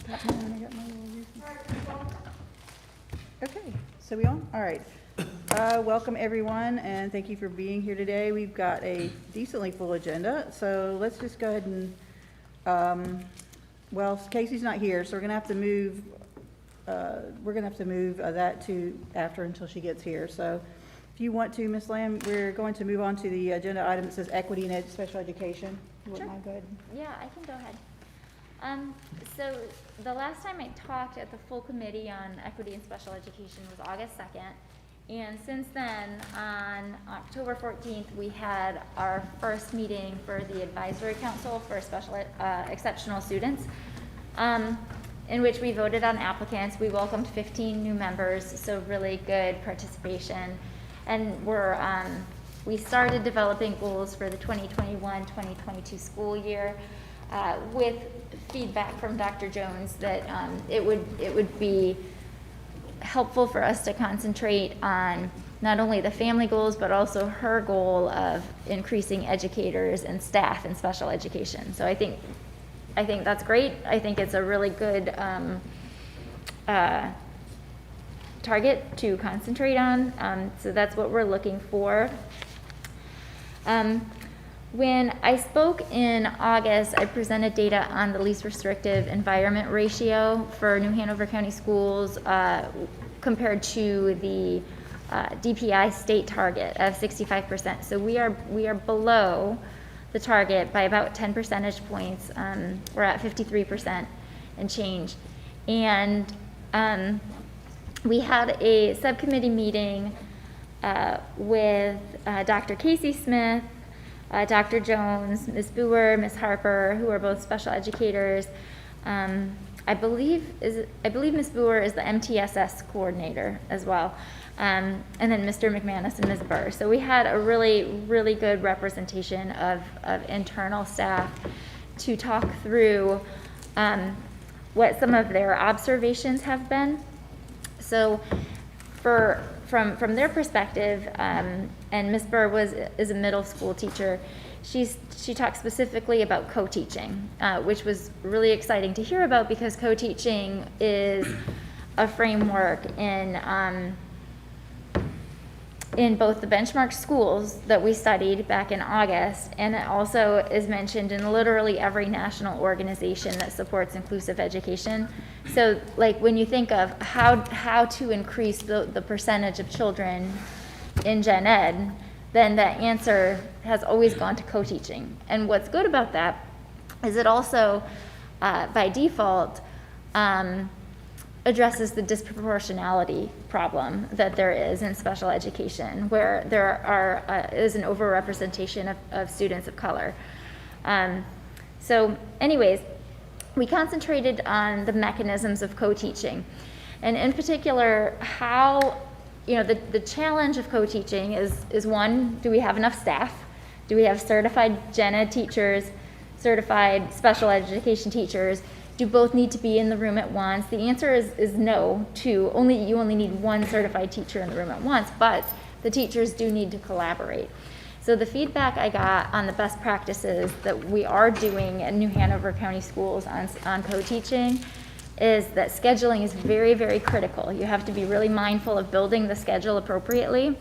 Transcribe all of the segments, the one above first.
Okay, so we on? All right. Welcome everyone, and thank you for being here today. We've got a decently full agenda, so let's just go ahead and, well, Casey's not here, so we're gonna have to move, that to after until she gets here. So if you want to, Ms. Lamb, we're going to move on to the agenda item that says equity in special education. You wouldn't mind? Go ahead. Yeah, I can go ahead. So the last time I talked at the full committee on equity in special education was August 2nd. And since then, on October 14th, we had our first meeting for the advisory council for special exceptional students, in which we voted on applicants. We welcomed 15 new members, so really good participation. And we started developing goals for the 2021-2022 school year with feedback from Dr. Jones that it would be helpful for us to concentrate on not only the family goals, but also her goal of increasing educators and staff in special education. So I think that's great. I think it's a really good target to concentrate on. So that's what we're looking for. When I spoke in August, I presented data on the least restrictive environment ratio for New Hanover County schools compared to the DPI state target of 65%. So we are below the target by about 10 percentage points. We're at 53% and change. And we had a subcommittee meeting with Dr. Casey Smith, Dr. Jones, Ms. Boer, Ms. Harper, who are both special educators. I believe Ms. Boer is the NHCS coordinator as well. And then Mr. McManus and Ms. Burr. So we had a really, really good representation of internal staff to talk through what some of their observations have been. So from their perspective, and Ms. Burr is a middle school teacher, she talked specifically about co-teaching, which was really exciting to hear about because co-teaching is a framework in both the benchmark schools that we studied back in August, and it also is mentioned in literally every national organization that supports inclusive education. So like when you think of how to increase the percentage of children in gen ed, then the answer has always gone to co-teaching. And what's good about that is it also, by default, addresses the disproportionality problem that there is in special education, where there is an overrepresentation of students of color. So anyways, we concentrated on the mechanisms of co-teaching, and in particular, how, the challenge of co-teaching is one, do we have enough staff? Do we have certified gen ed teachers, certified special education teachers? Do both need to be in the room at once? The answer is no to you only need one certified teacher in the room at once, but the teachers do need to collaborate. So the feedback I got on the best practices that we are doing at New Hanover County Schools on co-teaching is that scheduling is very, very critical. You have to be really mindful of building the schedule appropriately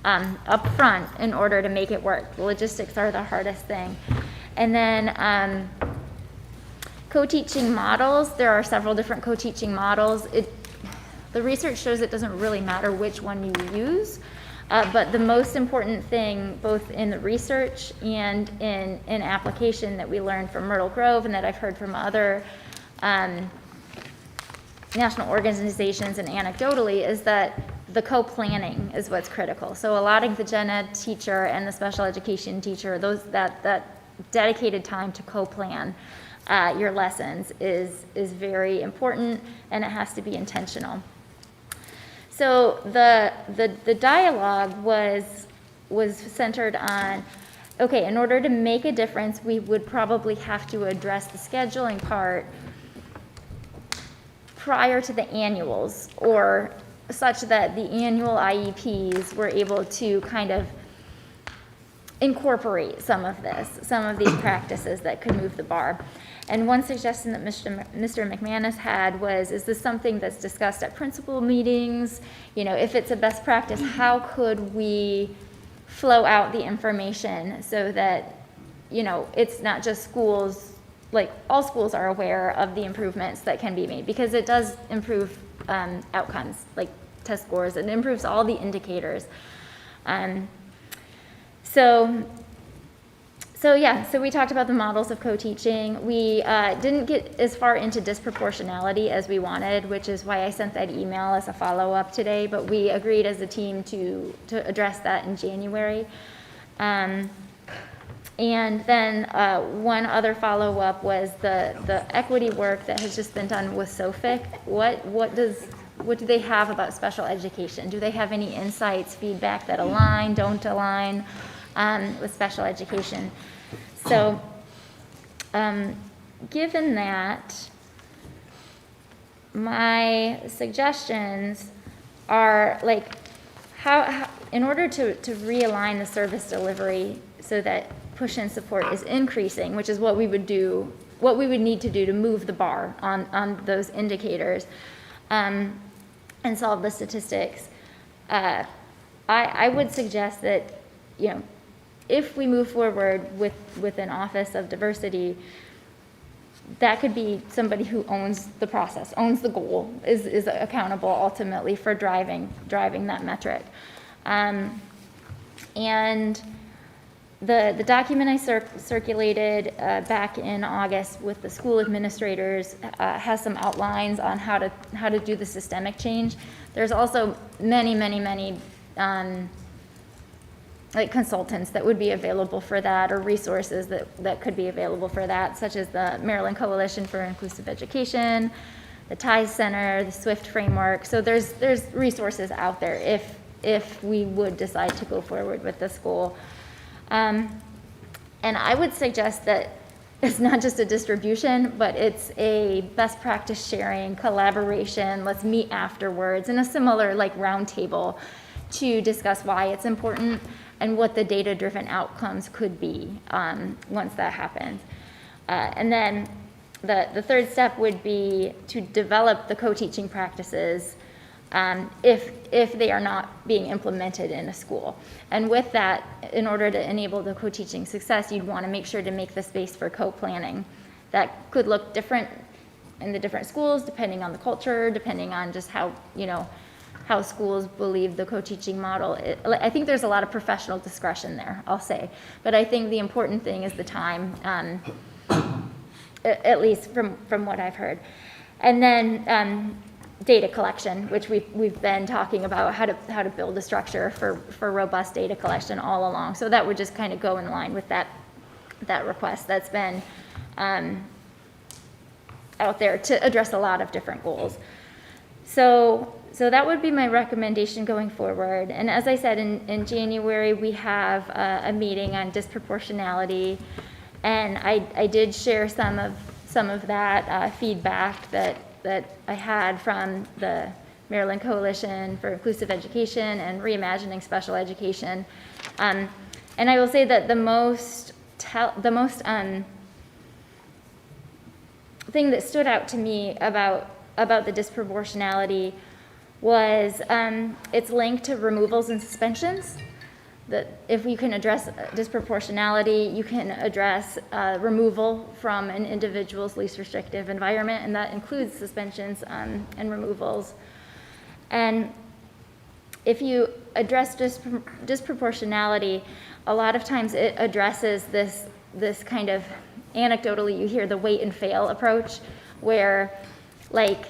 up front in order to make it work. The logistics are the hardest thing. And then co-teaching models, there are several different co-teaching models. The research shows it doesn't really matter which one you use, but the most important thing, both in the research and in application that we learned from Myrtle Grove and that I've heard from other national organizations and anecdotally, is that the co-planning is what's critical. So allotting the gen ed teacher and the special education teacher, that dedicated time to co-plan your lessons is very important, and it has to be intentional. So the dialogue was centered on, okay, in order to make a difference, we would probably have to address the scheduling part prior to the annuals, or such that the annual IEPs were able to kind of incorporate some of these practices that could move the bar. And one suggestion that Mr. McManus had was, is this something that's discussed at principal meetings? You know, if it's a best practice, how could we flow out the information so that, you know, it's not just schools, like all schools are aware of the improvements that can be made, because it does improve outcomes, like test scores. It improves all the indicators. So we talked about the models of co-teaching. We didn't get as far into disproportionality as we wanted, which is why I sent that email as a follow-up today, but we agreed as a team to address that in January. And then one other follow-up was the equity work that has just been done with SOFIC. What do they have about special education? Do they have any insights, feedback that align, don't align with special education? So given that, my suggestions are like how in order to realign the service delivery so that push-in support is increasing, which is what we would need to do to move the bar on those indicators, and solve the statistics. I would suggest that, you know, if we move forward with an Office of Diversity, that could be somebody who owns the process, owns the goal, is accountable ultimately for driving that metric. And the document I circulated back in August with the school administrators has some outlines on how to do the systemic change. There's also many like consultants that would be available for that, or resources that could be available for that, such as the Maryland Coalition for Inclusive Education, the TIES Center, the SWIFT framework. So there's resources out there if we would decide to go forward with this goal. And I would suggest that it's not just a distribution, but it's a best practice sharing, collaboration. Let's meet afterwards in a similar like round table to discuss why it's important and what the data-driven outcomes could be once that happens. And then the third step would be to develop the co-teaching practices if they are not being implemented in a school. And with that, in order to enable the co-teaching success, you'd want to make sure to make the space for co-planning. That could look different in the different schools, depending on the culture, depending on just how, you know, how schools believe the co-teaching model. I think there's a lot of professional discretion there, I'll say. But I think the important thing is the time, at least from what I've heard. And then data collection, which we've been talking about how to build a structure for robust data collection all along. So that would just kind of go in line with that request that's been out there to address a lot of different goals. So that would be my recommendation going forward. And as I said, in January, we have a meeting on disproportionality. And I did share some of that feedback that I had from the Maryland Coalition for Inclusive Education and Reimagining Special Education. And I will say that the most thing that stood out to me about the disproportionality was its link to removals and suspensions. That if you can address disproportionality, you can address removal from an individual's least restrictive environment, and that includes suspensions and removals. And if you address disproportionality, a lot of times it addresses this kind of, anecdotally you hear the wait and fail approach, where like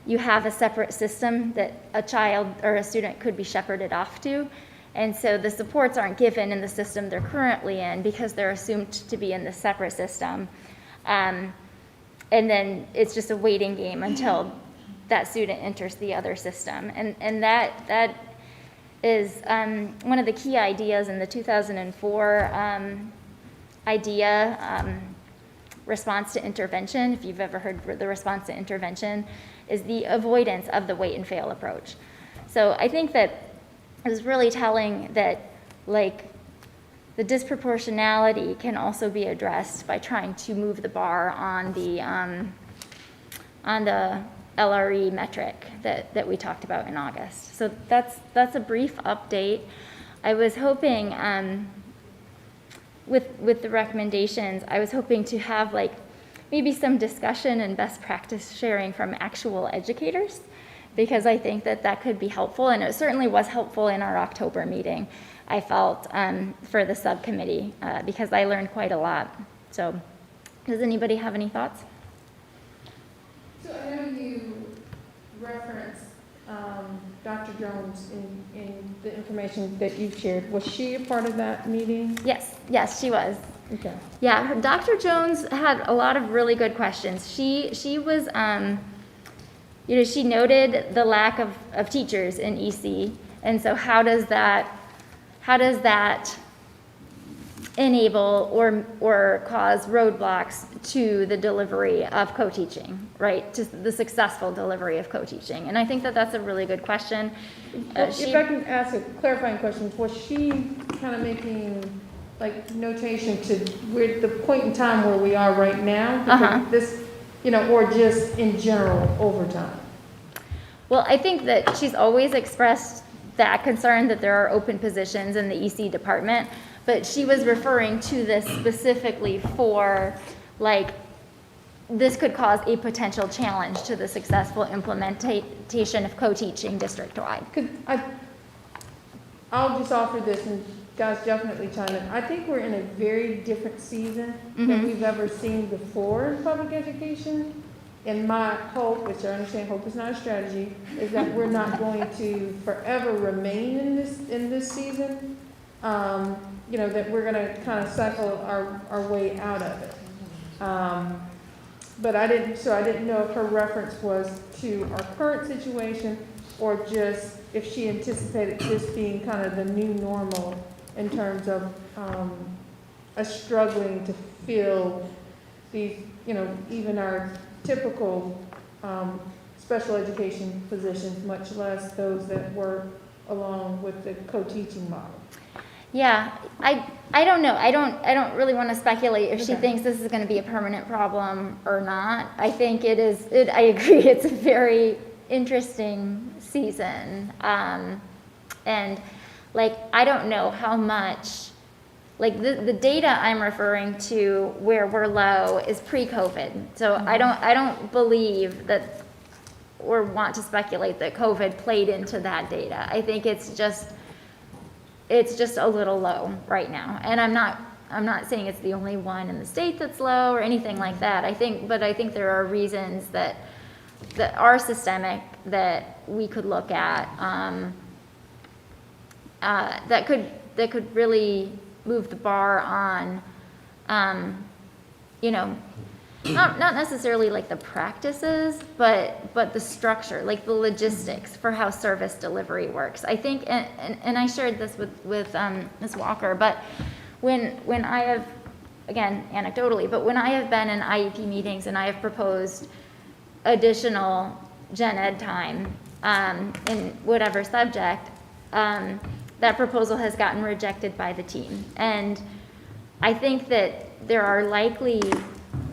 you have a separate system that a child or a student could be shepherded off to. And so the supports aren't given in the system they're currently in because they're assumed to be in the separate system. And then it's just a waiting game until that student enters the other system. And that is one of the key ideas in the 2004 response to intervention. If you've ever heard the response to intervention, is the avoidance of the wait and fail approach. So I think that it was really telling that, like, the disproportionality can also be addressed by trying to move the bar on the LRE metric that we talked about in August. So that's a brief update. I was hoping, with the recommendations, I was hoping to have like maybe some discussion and best practice sharing from actual educators, because I think that could be helpful, and it certainly was helpful in our October meeting, I felt, for the subcommittee, because I learned quite a lot. So does anybody have any thoughts? So I know you referenced Dr. Jones in the information that you've shared. Was she a part of that meeting? Yes, she was. Okay. Yeah, Dr. Jones had a lot of really good questions. She was, she noted the lack of teachers in EC, and so how does that enable or cause roadblocks to the delivery of co-teaching, right? To the successful delivery of co-teaching. And I think that's a really good question. If I can ask a clarifying question, was she kind of making like notation to where the point in time where we are right now? Because this, or just in general over time? Well, I think that she's always expressed that concern that there are open positions in the EC department, but she was referring to this specifically for, like, this could cause a potential challenge to the successful implementation of co-teaching district-wide. I'll just offer this, and guys definitely chime in. I think we're in a very different season than we've ever seen before in public education. And my hope, which I understand hope is not a strategy, is that we're not going to forever remain in this season. That we're going to kind of cycle our way out of it. But I didn't know if her reference was to our current situation or just if she anticipated this being kind of the new normal in terms of us struggling to fill these, even our typical special education positions, much less those that work along with the co-teaching model. Yeah, I don't know. I don't really want to speculate if she thinks this is going to be a permanent problem or not. I think it is. I agree. It's a very interesting season, and like I don't know how much. Like the data I'm referring to where we're low is pre-COVID. So I don't believe that or want to speculate that COVID played into that data. I think it's just a little low right now. And I'm not saying it's the only one in the state that's low or anything like that. But I think there are reasons that are systemic that we could look at that could really move the bar on, not necessarily like the practices, but the structure, like the logistics for how service delivery works. I think, and I shared this with Ms. Walker, but when I have, again, anecdotally, but when I have been in IEP meetings and I have proposed additional gen ed time in whatever subject, that proposal has gotten rejected by the team. And I think that there are likely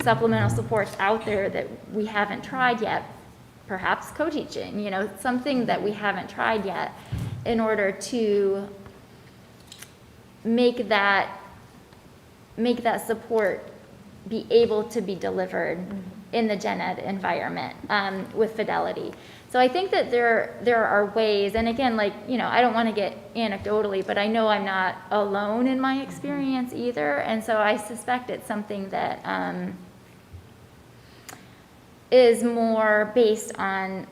supplemental supports out there that we haven't tried yet, perhaps co-teaching, something that we haven't tried yet in order to make that support be able to be delivered in the gen ed environment with fidelity. So I think that there are ways, and again, I don't want to get anecdotally, but I know I'm not alone in my experience either, and so I suspect it's something that is more based on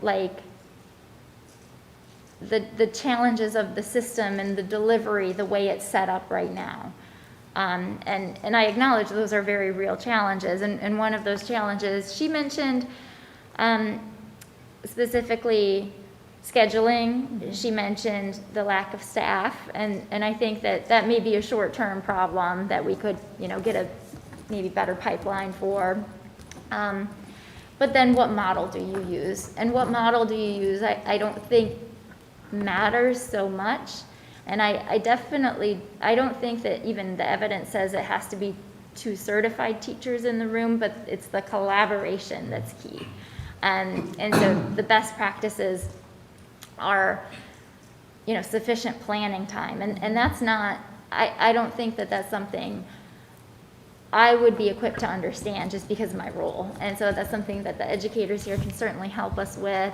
the challenges of the system and the delivery, the way it's set up right now. And I acknowledge those are very real challenges, and one of those challenges she mentioned, specifically scheduling. She mentioned the lack of staff, and I think that may be a short-term problem that we could, get a maybe better pipeline for. But then what model do you use? And what model do you use, I don't think matters so much. And I don't think that even the evidence says it has to be 2 certified teachers in the room, but it's the collaboration that's key. And so the best practices are, sufficient planning time. And that's not, I don't think that that's something I would be equipped to understand just because of my role. And so that's something that the educators here can certainly help us with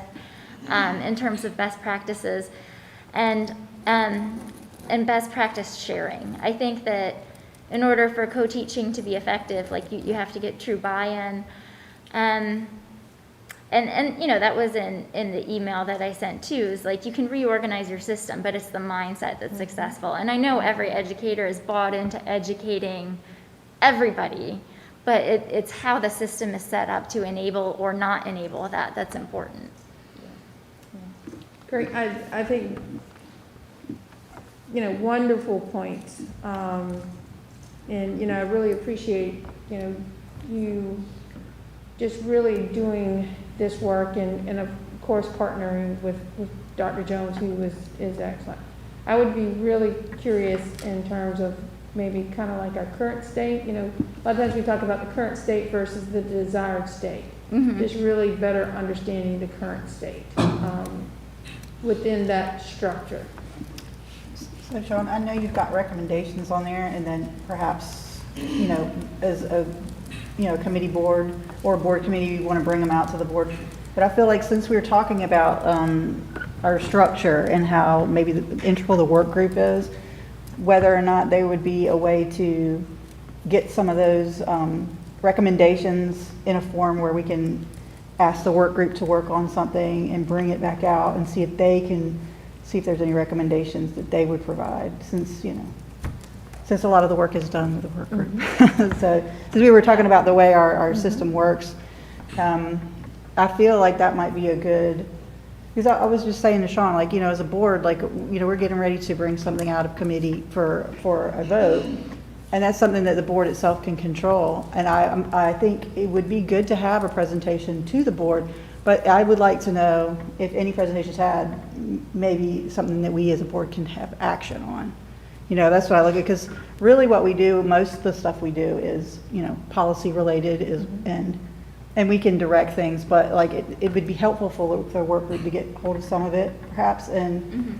in terms of best practices and best practice sharing. I think that in order for co-teaching to be effective, like you have to get true buy-in. And that was in the email that I sent too, is like you can reorganize your system, but it's the mindset that's successful. And I know every educator is bought into educating everybody, but it's how the system is set up to enable or not enable that's important. Great, I think, wonderful points. And, I really appreciate, you just really doing this work and of course partnering with Dr. Jones, who is excellent. I would be really curious in terms of maybe kind of like our current state, a lot of times we talk about the current state versus the desired state. Mm-hmm. Just really better understanding the current state within that structure. So Sean, I know you've got recommendations on there, and then perhaps, as a, committee board or board committee, you want to bring them out to the board. But I feel like since we were talking about our structure and how maybe integral the work group is, whether or not there would be a way to get some of those recommendations in a form where we can ask the work group to work on something and bring it back out and see if there's any recommendations that they would provide, since a lot of the work is done with the work group. Mm-hmm. So since we were talking about the way our system works, I feel like that might be a good, because I was just saying to Sean, like, as a board, like, we're getting ready to bring something out of committee for a vote. And that's something that the board itself can control. And I think it would be good to have a presentation to the board, but I would like to know if any presentations had maybe something that we as a board can have action on. That's what I look at, because really what we do, most of the stuff we do is, policy related and we can direct things, but like it would be helpful for the work group to get hold of some of it perhaps, and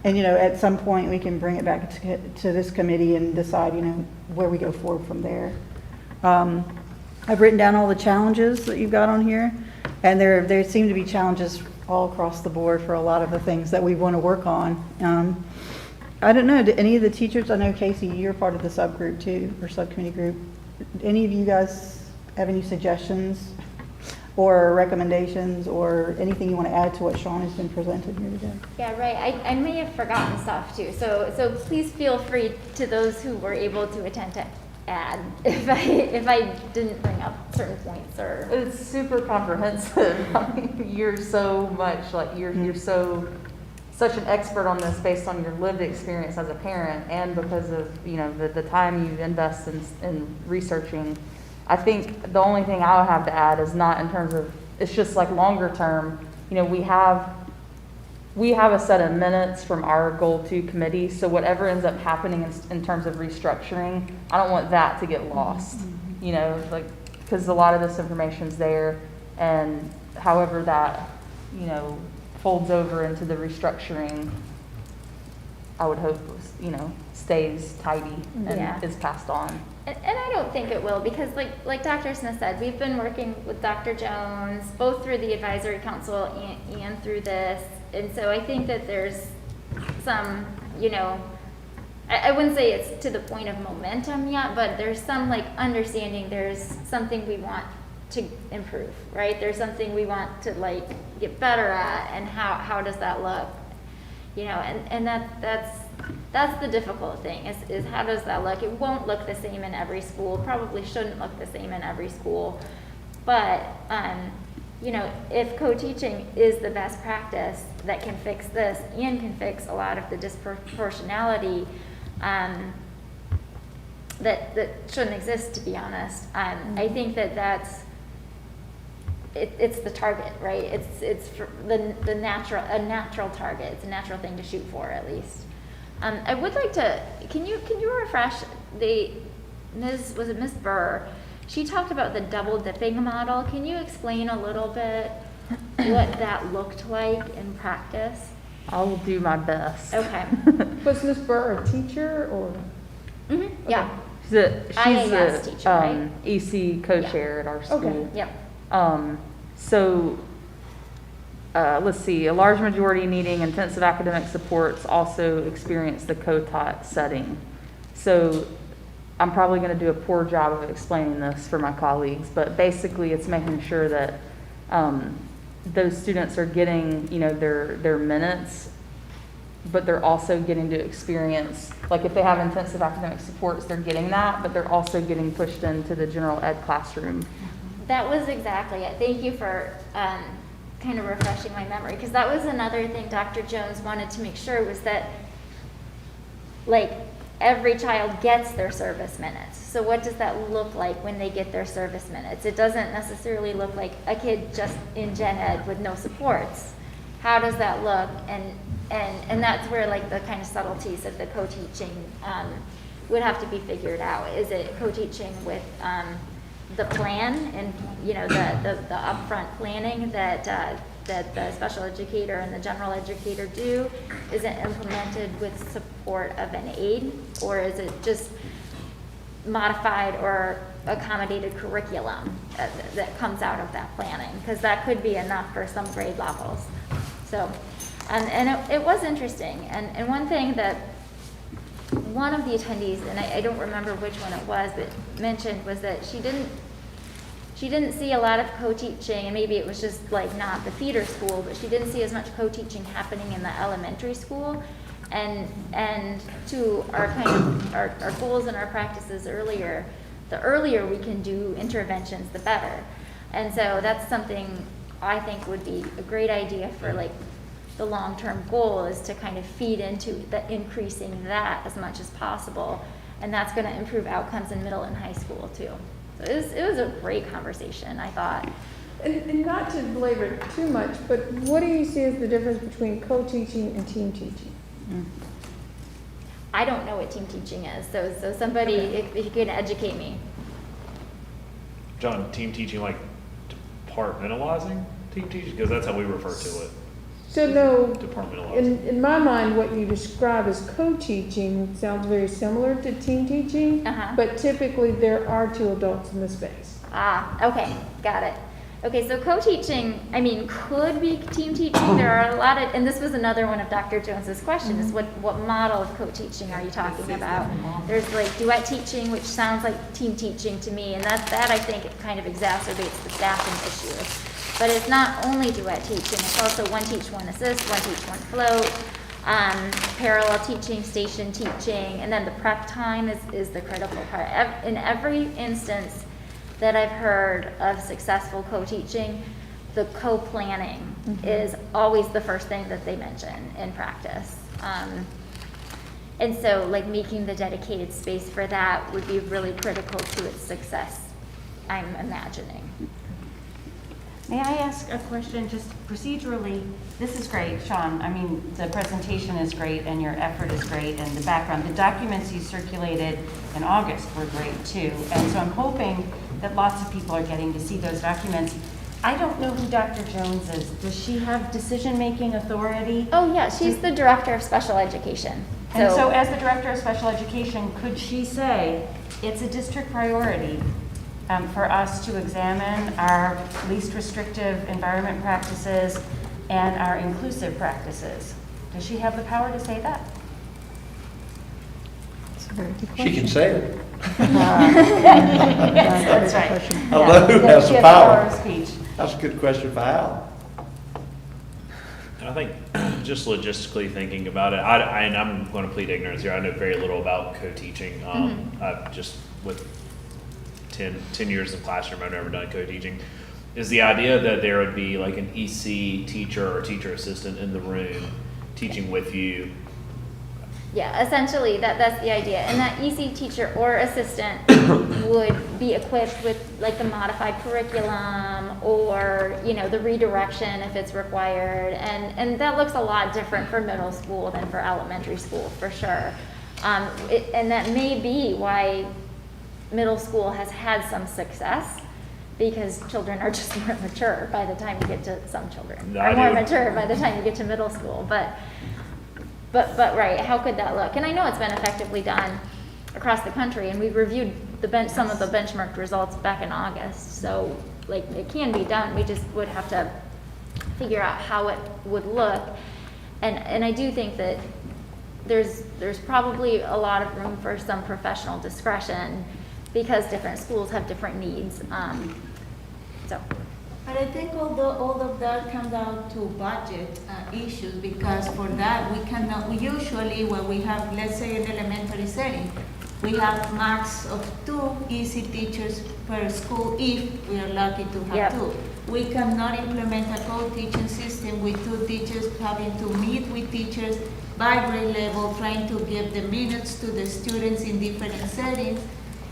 at some point we can bring it back to this committee and decide, where we go forward from there. I've written down all the challenges that you've got on here, and there seem to be challenges all across the board for a lot of the things that we want to work on. I don't know, do any of the teachers, I know Casey, you're part of the subgroup too, or subcommittee group. Any of you guys have any suggestions or recommendations or anything you want to add to what Sean has been presented here today? Yeah, right. I may have forgotten stuff too. So please feel free to those who were able to attend to add if I didn't bring up certain points or. It's super comprehensive. I mean, you're so much like you're such an expert on this based on your lived experience as a parent and because of the time you invest in researching. I think the only thing I would have to add is not in terms of, it's just like longer term, we have a set of minutes from our goal 2 committee, so whatever ends up happening in terms of restructuring, I don't want that to get lost, because a lot of this information's there, and however that, folds over into the restructuring, I would hope, stays tidy and is passed on. And I don't think it will, because like Dr. Smith said, we've been working with Dr. Jones, both through the advisory council and through this. And so I think that there's some, I wouldn't say it's to the point of momentum yet, but there's some understanding there's something we want to improve, right? There's something we want to get better at, and how does that look? And that's the difficult thing is how does that look? It won't look the same in every school, probably shouldn't look the same in every school, but if co-teaching is the best practice that can fix this and can fix a lot of the disproportionality that shouldn't exist, to be honest, I think it's the target, right? It's the natural target. It's a natural thing to shoot for, at least. I would like to, can you refresh was it Ms. Burr? She talked about the double dipping model. Can you explain a little bit what that looked like in practice? I'll do my best. Okay. Was Ms. Burr a teacher or? Yeah. She's IAS a teacher, right? EC co-chair at our school. Yep. So, let's see, a large majority needing intensive academic supports also experience the co-taught setting. So I'm probably going to do a poor job of explaining this for my colleagues, but basically it's making sure that those students are getting, their minutes, but they're also getting to experience, like if they have intensive academic supports, they're getting that, but they're also getting pushed into the general ed classroom. That was exactly it. Thank you for kind of refreshing my memory, because that was another thing Dr. Jones wanted to make sure was that, like, every child gets their service minutes. So what does that look like when they get their service minutes? It doesn't necessarily look like a kid just in gen ed with no supports. How does that look? And that's where, like, the kind of subtleties of the co-teaching would have to be figured out. Is it co-teaching with the plan and, the upfront planning that the special educator and the general educator do? Is it implemented with support of an aide, or is it just modified or accommodated curriculum that comes out of that planning? Because that could be enough for some grade levels. So, and it was interesting. And one thing that one of the attendees, and I don't remember which one it was, but mentioned was that she didn't see a lot of co-teaching, and maybe it was just like not the feeder school, but she didn't see as much co-teaching happening in the elementary school. And to our kind of our goals and our practices earlier, the earlier we can do interventions, the better. And so that's something I think would be a great idea for, like, the long-term goal is to kind of feed into the increasing that as much as possible. And that's going to improve outcomes in middle and high school too. So it was a great conversation, I thought. And not to belabor it too much, but what do you see as the difference between co-teaching and team teaching? I don't know what team teaching is, so somebody, if you can educate me. John, team teaching, like departmentalizing team teaching? Because that's how we refer to it. So no, Departmentalizing. in my mind, what you describe as co-teaching sounds very similar to team teaching, but typically there are two adults in the space. Okay, got it. Okay, so co-teaching, could be team teaching. There are a lot of, and this was another one of Dr. Jones's questions, is what model of co-teaching are you talking about? There's like duet teaching, which sounds like team teaching to me, and that I think it kind of exacerbates the staffing issue. But it's not only duet teaching, it's also one teach, one assist, one teach, one float, parallel teaching, station teaching, and then the prep time is the critical part. In every instance that I've heard of successful co-teaching, the co-planning is always the first thing that they mention in practice. And so, like, making the dedicated space for that would be really critical to its success, I'm imagining. May I ask a question, just procedurally? This is great, Sean. The presentation is great and your effort is great and the background. The documents you circulated in August were great too. And so I'm hoping that lots of people are getting to see those documents. I don't know who Dr. Jones is. Does she have decision-making authority? Oh yeah, she's the director of special education. And so as the director of special education, could she say, it's a district priority for us to examine our least restrictive environment practices and our inclusive practices? Does she have the power to say that? She can say it. Yes, that's right. Although who Does has she the have power power? of speech? That's a good question for Al. And I think just logistically thinking about it, and I'm going to plead ignorance here. I know very little about co-teaching. I've just with 10 years in classroom, I've never done co-teaching. Is the idea that there would be like an EC teacher or teacher assistant in the room teaching with you Yeah, essentially, that's the idea. And that EC teacher or assistant would be equipped with like the modified curriculum or, you know, the redirection if it's required. And that looks a lot different for middle school than for elementary school, for sure. And that may be why middle school has had some success, because children are just more mature by the time you get to, some children are more mature by the time you get to middle school. But right, how could that look? And I know it's been effectively done across the country, and we reviewed some of the benchmarked results back in August. So like it can be done. We just would have to figure out how it would look. And I do think that there's probably a lot of room for some professional discretion, because different schools have different needs. So. But I think all of that comes down to budget issues, because for that, we cannot, we usually, when we have, let's say, an elementary setting, we have max of 2 EC teachers per school if we are lucky to have Yep. 2. We cannot implement a co-teaching system with 2 teachers having to meet with teachers by grade level, trying to give the minutes to the students in different settings.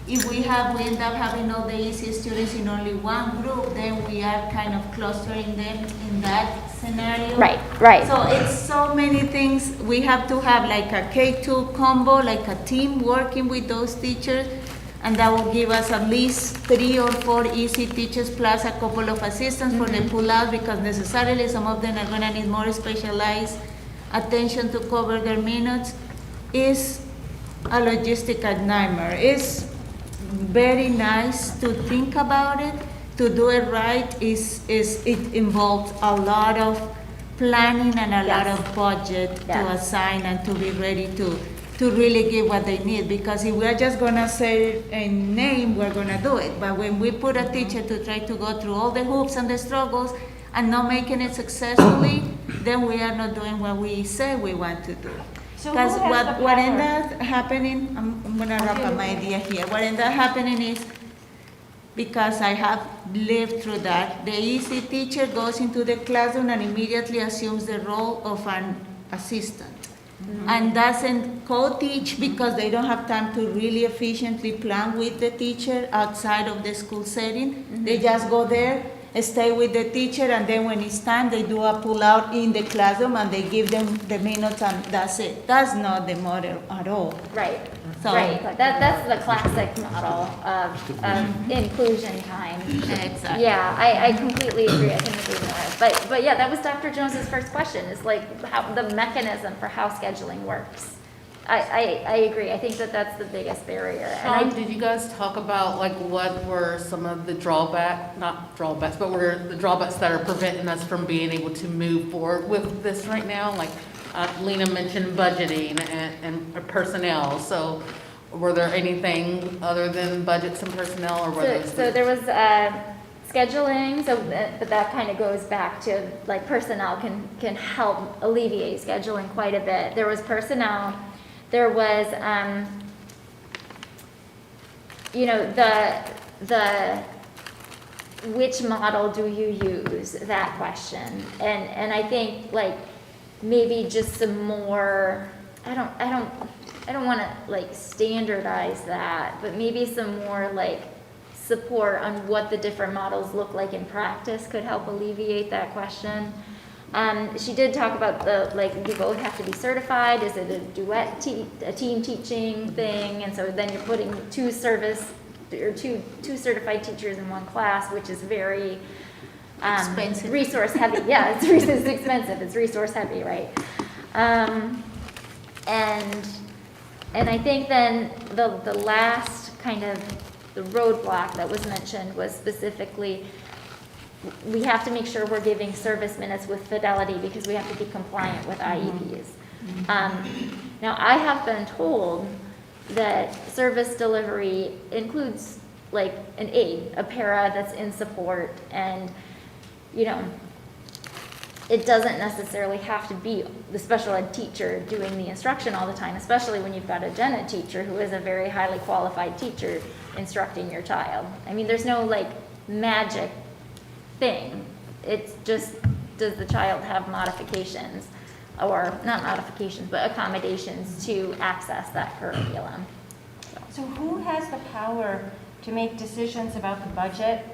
If we end up having all the EC students in only one group, then we are kind of clustering them in that scenario. Right. So it's so many things. We have to have like a K-2 combo, like a team working with those teachers, and that will give us at least 3 or 4 EC teachers plus a couple of assistants for the pull-out, because necessarily some of them are gonna need more specialized attention to cover their minutes. Is a logistical nightmare. It's very nice to think about it. To do it right it involves a lot of planning and a lot of budget to assign and to be ready to really give what they need. Because if we're just gonna say a name, we're gonna do it. But when we put a teacher to try to go through all the hoops and the struggles and not making it successfully, then we are not doing what we say we want to do. So Because who has the what power? ended up happening, I'm gonna wrap up my idea here. What ended up happening is, because I have lived through that, the EC teacher goes into the classroom and immediately assumes the role of an assistant. And doesn't co-teach, because they don't have time to really efficiently plan with the teacher outside of the school setting. They just go there, stay with the teacher, and then when it's time, they do a pull-out in the classroom and they give them the minutes, and that's it. That's not the model at all. Right. So- Right. That's the classic model of inclusion time. Exactly. Yeah, I completely agree. I couldn't agree more. But yeah, that was Dr. Jones's first question, is like how the mechanism for how scheduling works. I agree. I think that's the biggest barrier. And Sean, did you guys talk about like what were some of the not drawbacks, but were the drawbacks that are preventing us from being able to move forward with this right now? Like Lena mentioned budgeting and personnel. So were there anything other than budgets and personnel, or were those? So there was scheduling, but that kind of goes back to like personnel can help alleviate scheduling quite a bit. There was personnel. There was, you know, the which model do you use, that question. And I think like maybe just some more, I don't want to like standardize that, but maybe some more like support on what the different models look like in practice could help alleviate that question. She did talk about you both have to be certified. Is it a team teaching thing? And so then you're putting two certified teachers in one class, which is very Expensive. resource heavy. Yeah, it's expensive. It's resource heavy, right? And I think then the last kind of the roadblock that was mentioned was specifically, we have to make sure we're giving service minutes with fidelity, because we have to be compliant with IEPs. Now, I have been told that service delivery includes like an aide, a para that's in support, and you know, it doesn't necessarily have to be the special ed teacher doing the instruction all the time, especially when you've got a gen ed teacher who is a very highly qualified teacher instructing your child. I mean, there's no like magic thing. It's just, does the child have modifications? or not modifications, but accommodations to access that curriculum. So who has the power to make decisions about the budget?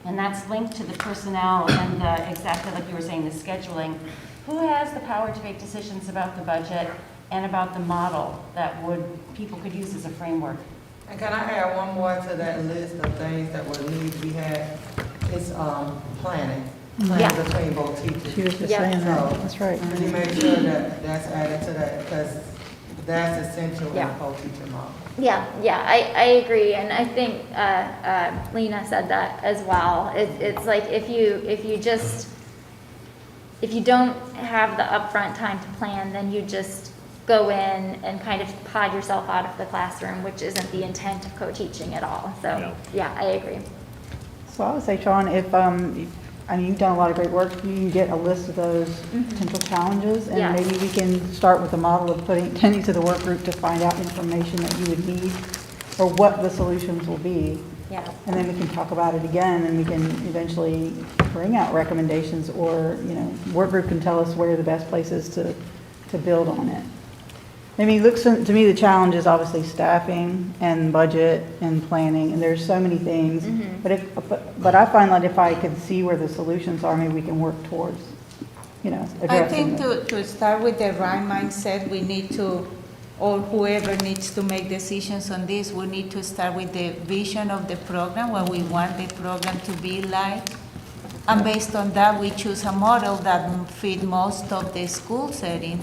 And that's linked to the personnel and exactly like you were saying, the scheduling. Who has the power to make decisions about the budget and about the model that people could use as a framework? And can I add one more to that list of things that would need to be had? It's planning between both teachers. She was just Yeah. saying that, So, that's right. Can you make sure that that's added to that, because that's essential in the Yeah. co-teaching model. Yeah, I agree, and I think Lena said that as well. It's like if you don't have the upfront time to plan, then you just go in and kind of pod yourself out of the classroom, which isn't the intent of co-teaching at all. So, yeah, I agree. So I would say, Sean, if, I mean, you've done a lot of great work, you can get a list of those potential challenges, and Yeah. maybe we can start with a model of attending to the work group to find out information that you would need, or what the solutions will be. Yeah. And then we can talk about it again, and we can eventually bring out recommendations, or, work group can tell us where the best place is to build on it. I mean, to me, the challenge is obviously staffing and budget and planning, and there's so many things. But I find that if I could see where the solutions are, maybe we can work towards, I addressing think them. to start with the right mindset, we need to, or whoever needs to make decisions on this, we need to start with the vision of the program, what we want the program to be like. And based on that, we choose a model that will fit most of the school setting.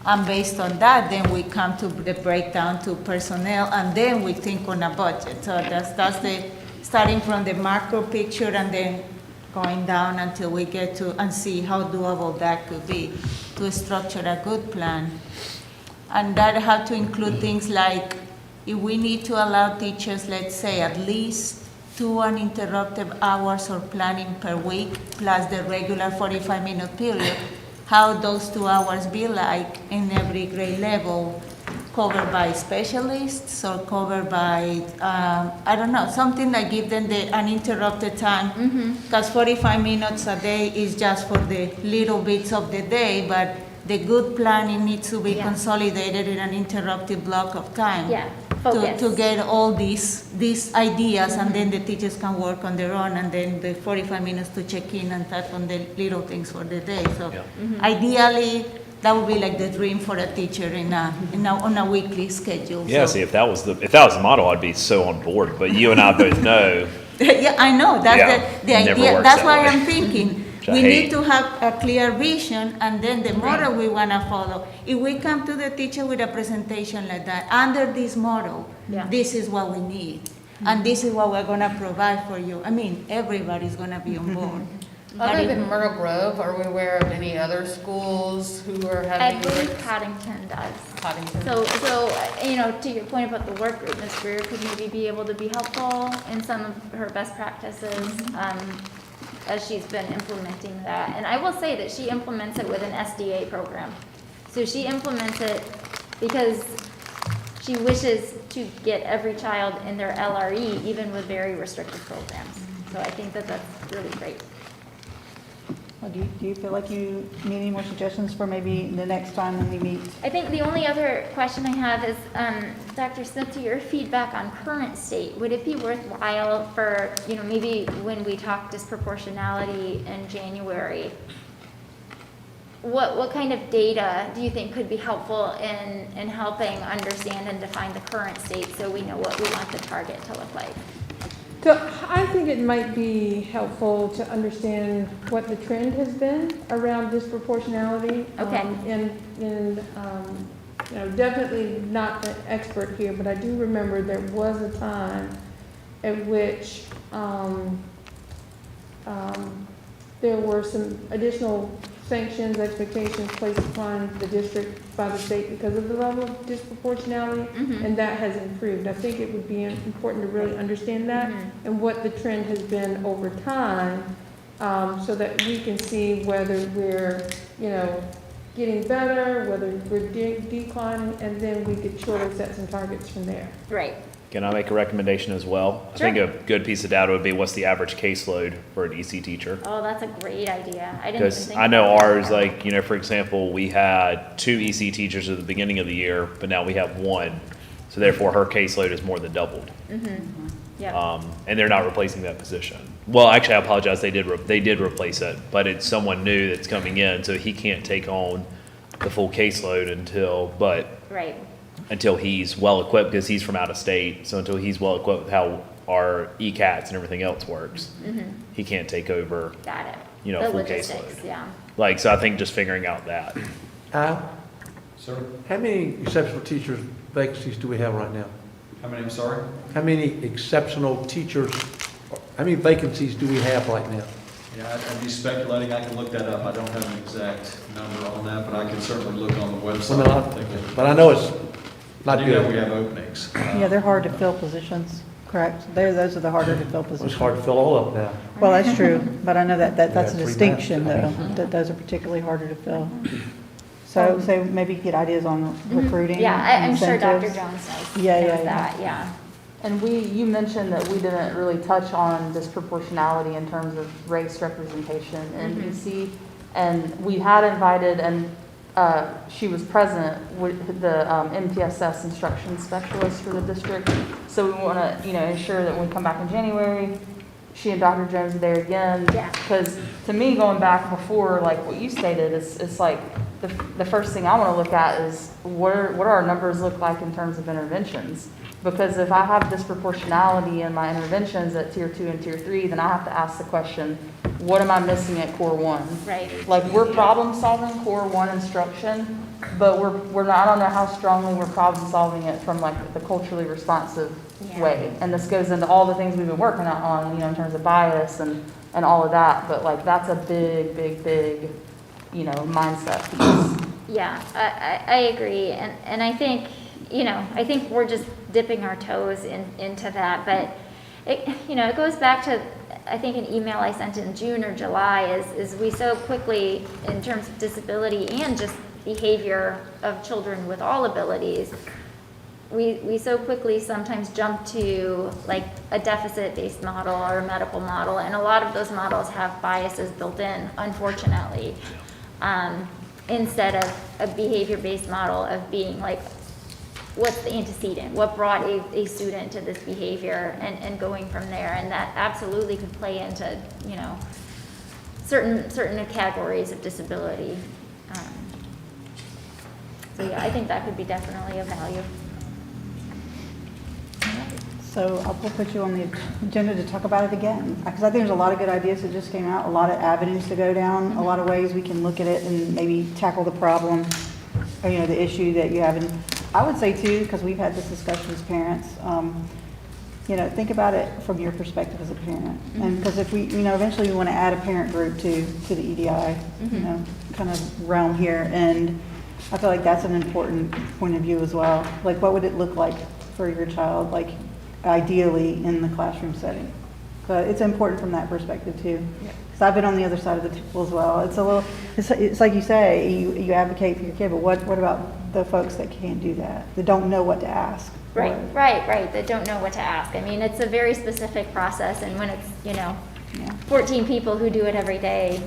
And based on that, then we come to the breakdown to personnel, and then we think on a budget. So that's the, starting from the macro picture and then going down until we get to, and see how doable that could be, to structure a good plan. And that have to include things like, if we need to allow teachers, let's say, at least 2 uninterrupted hours or planning per week, plus the regular 45-minute period, how those 2 hours be like in every grade level, covered by specialists or covered by, I don't know, something that give them the uninterrupted time. Because 45 minutes a day is just for the little bits of the day, but the good planning needs to be consolidated in an interrupted block of time. Yeah, focus. To get all these ideas, and then the teachers can work on their own, and then the 45 minutes to check in and touch on the little things for the day. So ideally, that would be like the dream for a teacher on a weekly schedule. Yeah, So- see, if that was the model, I'd be so on board, but you and I both know. Yeah, I know, that's the never idea, works that's that why way. I'm thinking. Which I We hate. need to have a clear vision, and then the model we wanna follow. If we come to the teacher with a presentation like that, under this model, this is what we need, and this is what we're gonna provide for you. I mean, everybody's gonna be on board. Other than Myrtle Grove, are we aware of any other schools who are I having? believe Coddington does. Coddington? So, to your point about the work group, Ms. Greer could maybe be able to be helpful in some of her best practices, as she's been implementing that. And I will say that she implements it with an SDA program. So she implements it because she wishes to get every child in their LRE, even with very restrictive programs. So I think that that's really great. Well, do you feel like you need any more suggestions for maybe the next time when we meet? I think the only other question I have is, Dr. Smith, to your feedback on current state, would it be worthwhile for, maybe when we talk disproportionality in January, what kind of data do you think could be helpful in helping understand and define the current state so we know what we want the target to look like? So I think it might be helpful to understand what the trend has been around disproportionality. Okay. Definitely not an expert here, but I do remember there was a time at which there were some additional sanctions, expectations placed upon the district by the state because of the level of disproportionality, and that has improved. I think it would be important to really understand that and what the trend has been over time, so that we can see whether we're, getting better, whether we're declining, and then we could surely set some targets from there. Right. Can I make a recommendation as well? I think a good piece of data would be what's the average caseload for an EC teacher? Oh, that's a great idea. I didn't even Because think I know about that. ours, like, you know, for example, we had 2 EC teachers at the beginning of the year, but now we have 1. So therefore, her caseload is more than doubled. Yeah, And they're not replacing that position. Well, actually, I apologize, they did replace it, but it's someone new that's coming in, so he can't take on the full caseload right. until he's well equipped, because he's from out of state. So until he's well equipped with how our ECATs and everything else works, he can't take over, Got it. you know, The full logistics, caseload. yeah. Like, so I think just figuring out that. Al, Sir, how many exceptional teachers vacancies do we have right now? how many, I'm sorry? How many exceptional teachers, how many vacancies do we have right now? Yeah, I'd be speculating, I can look that up, I don't have an exact number on that, but I can certainly look on the website. Well, no, but I know it's I not do know we good. have openings. Yeah, they're hard to fill positions, correct? Those are the harder to fill It's positions. hard to fill all of them now. Well, that's true, but I know that's a Yeah, 3 distinction, though, months. that those are particularly harder to fill. So maybe get ideas on recruiting. Yeah, I'm sure Dr. incentives. Jones Yeah, knows yeah. that, yeah. And you mentioned that we didn't really touch on disproportionality in terms of race representation in EC. And we had invited, and she was present, with the MTSS instruction specialist for the district. So we want to, ensure that when we come back in January, she and Dr. Jones are there again. Yeah. Because to me, going back before, like what you stated, it's like the first thing I want to look at is what do our numbers look like in terms of interventions? Because if I have disproportionality in my interventions at tier 2 and tier 3, then I have to ask the question, what am I missing at core 1? Right. Like, we're problem solving core 1 instruction, but we're not, I don't know how strongly we're problem solving it from like the culturally responsive Yeah. way. And this goes into all the things we've been working on, in terms of bias and all of that. But like, that's a big, mindset piece. Yeah, I agree, and I think, I think we're just dipping our toes into that, but it goes back to, I think, an email I sent in June or July, is we so quickly, in terms of disability and just behavior of children with all abilities, we so quickly sometimes jump to like a deficit-based model or a medical model, and a lot of those models have biases built in, unfortunately. Instead of a behavior-based model of being like, what's the antecedent? What brought a student to this behavior, and going from there? And that absolutely could play into, certain categories of disability. So yeah, I think that could be definitely of value. So we'll put you on the agenda to talk about it again, because I think there's a lot of good ideas that just came out, a lot of avenues to go down, a lot of ways we can look at it and maybe tackle the problem, or, the issue that you have. And I would say too, because we've had this discussion as parents, think about it from your perspective as a parent. And because if we, eventually we want to add a parent group to the EDI, kind of realm here. And I feel like that's an important point of view as well. Like, what would it look like for your child, like ideally in the classroom setting? So it's important from that perspective too. Because I've been on the other side of the table as well. It's like you say, you advocate for your kid, but what about the folks that can't do that, that don't know what to ask? Right, that don't know what to ask. I mean, it's a very specific process, and when it's, 14 people who do it every day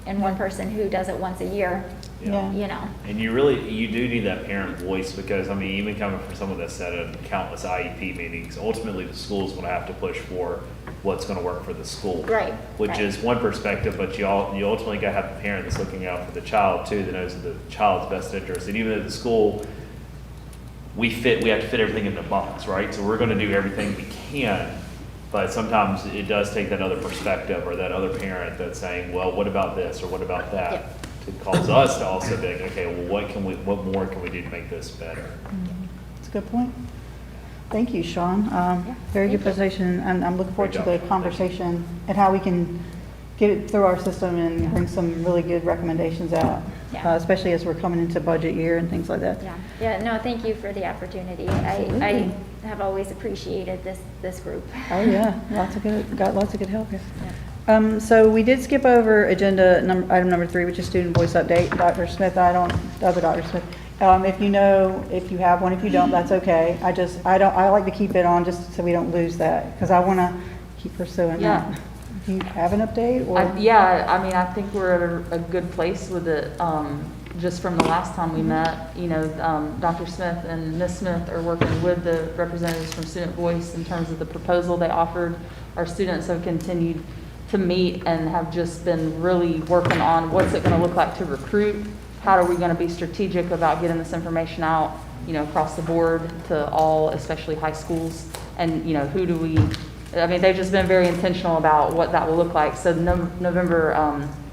and one person who does it once a year, Yeah. And you do need that parent voice, because, even coming from someone that's at countless IEP meetings, ultimately the school's going to have to push for what's going to work for the school. Right. Which is one perspective, but you ultimately got to have a parent that's looking out for the child too, that knows the child's best interest. And even at the school, we have to fit everything in the box, right? So we're going to do everything we can, but sometimes it does take that other perspective or that other parent that's saying, well, what about this or what about that? Yep. To cause us to also think, okay, well, what more can we do to make this better? That's a good point. Thank you, Sean. Very good thank you. presentation, and I'm looking forward to Great the job. conversation and how we can get it through our system and bring some really good recommendations out, Yeah. especially as we're coming into budget year and things like that. Yeah, no, thank you for the opportunity. Absolutely. I have always appreciated this group. Oh, yeah, got lots of good help here. So we did skip over agenda item number 3, which is student voice update. Dr. Smith, Dr. Smith, If you know, if you have one, if you don't, that's okay. I like to keep it on just so we don't lose that, because I want to keep pursuing that. Yeah. Do you have an update, or? Yeah, I mean, I think we're at a good place with it. Just from the last time we met, you know, Dr. Smith and Ms. Smith are working with the representatives from Student Voice in terms of the proposal they offered. Our students have continued to meet and have just been really working on what's it going to look like to recruit. How are we going to be strategic about getting this information out, you know, across the board to all, especially high schools? And, you know, who do we, I mean, they've just been very intentional about what that will look like. So November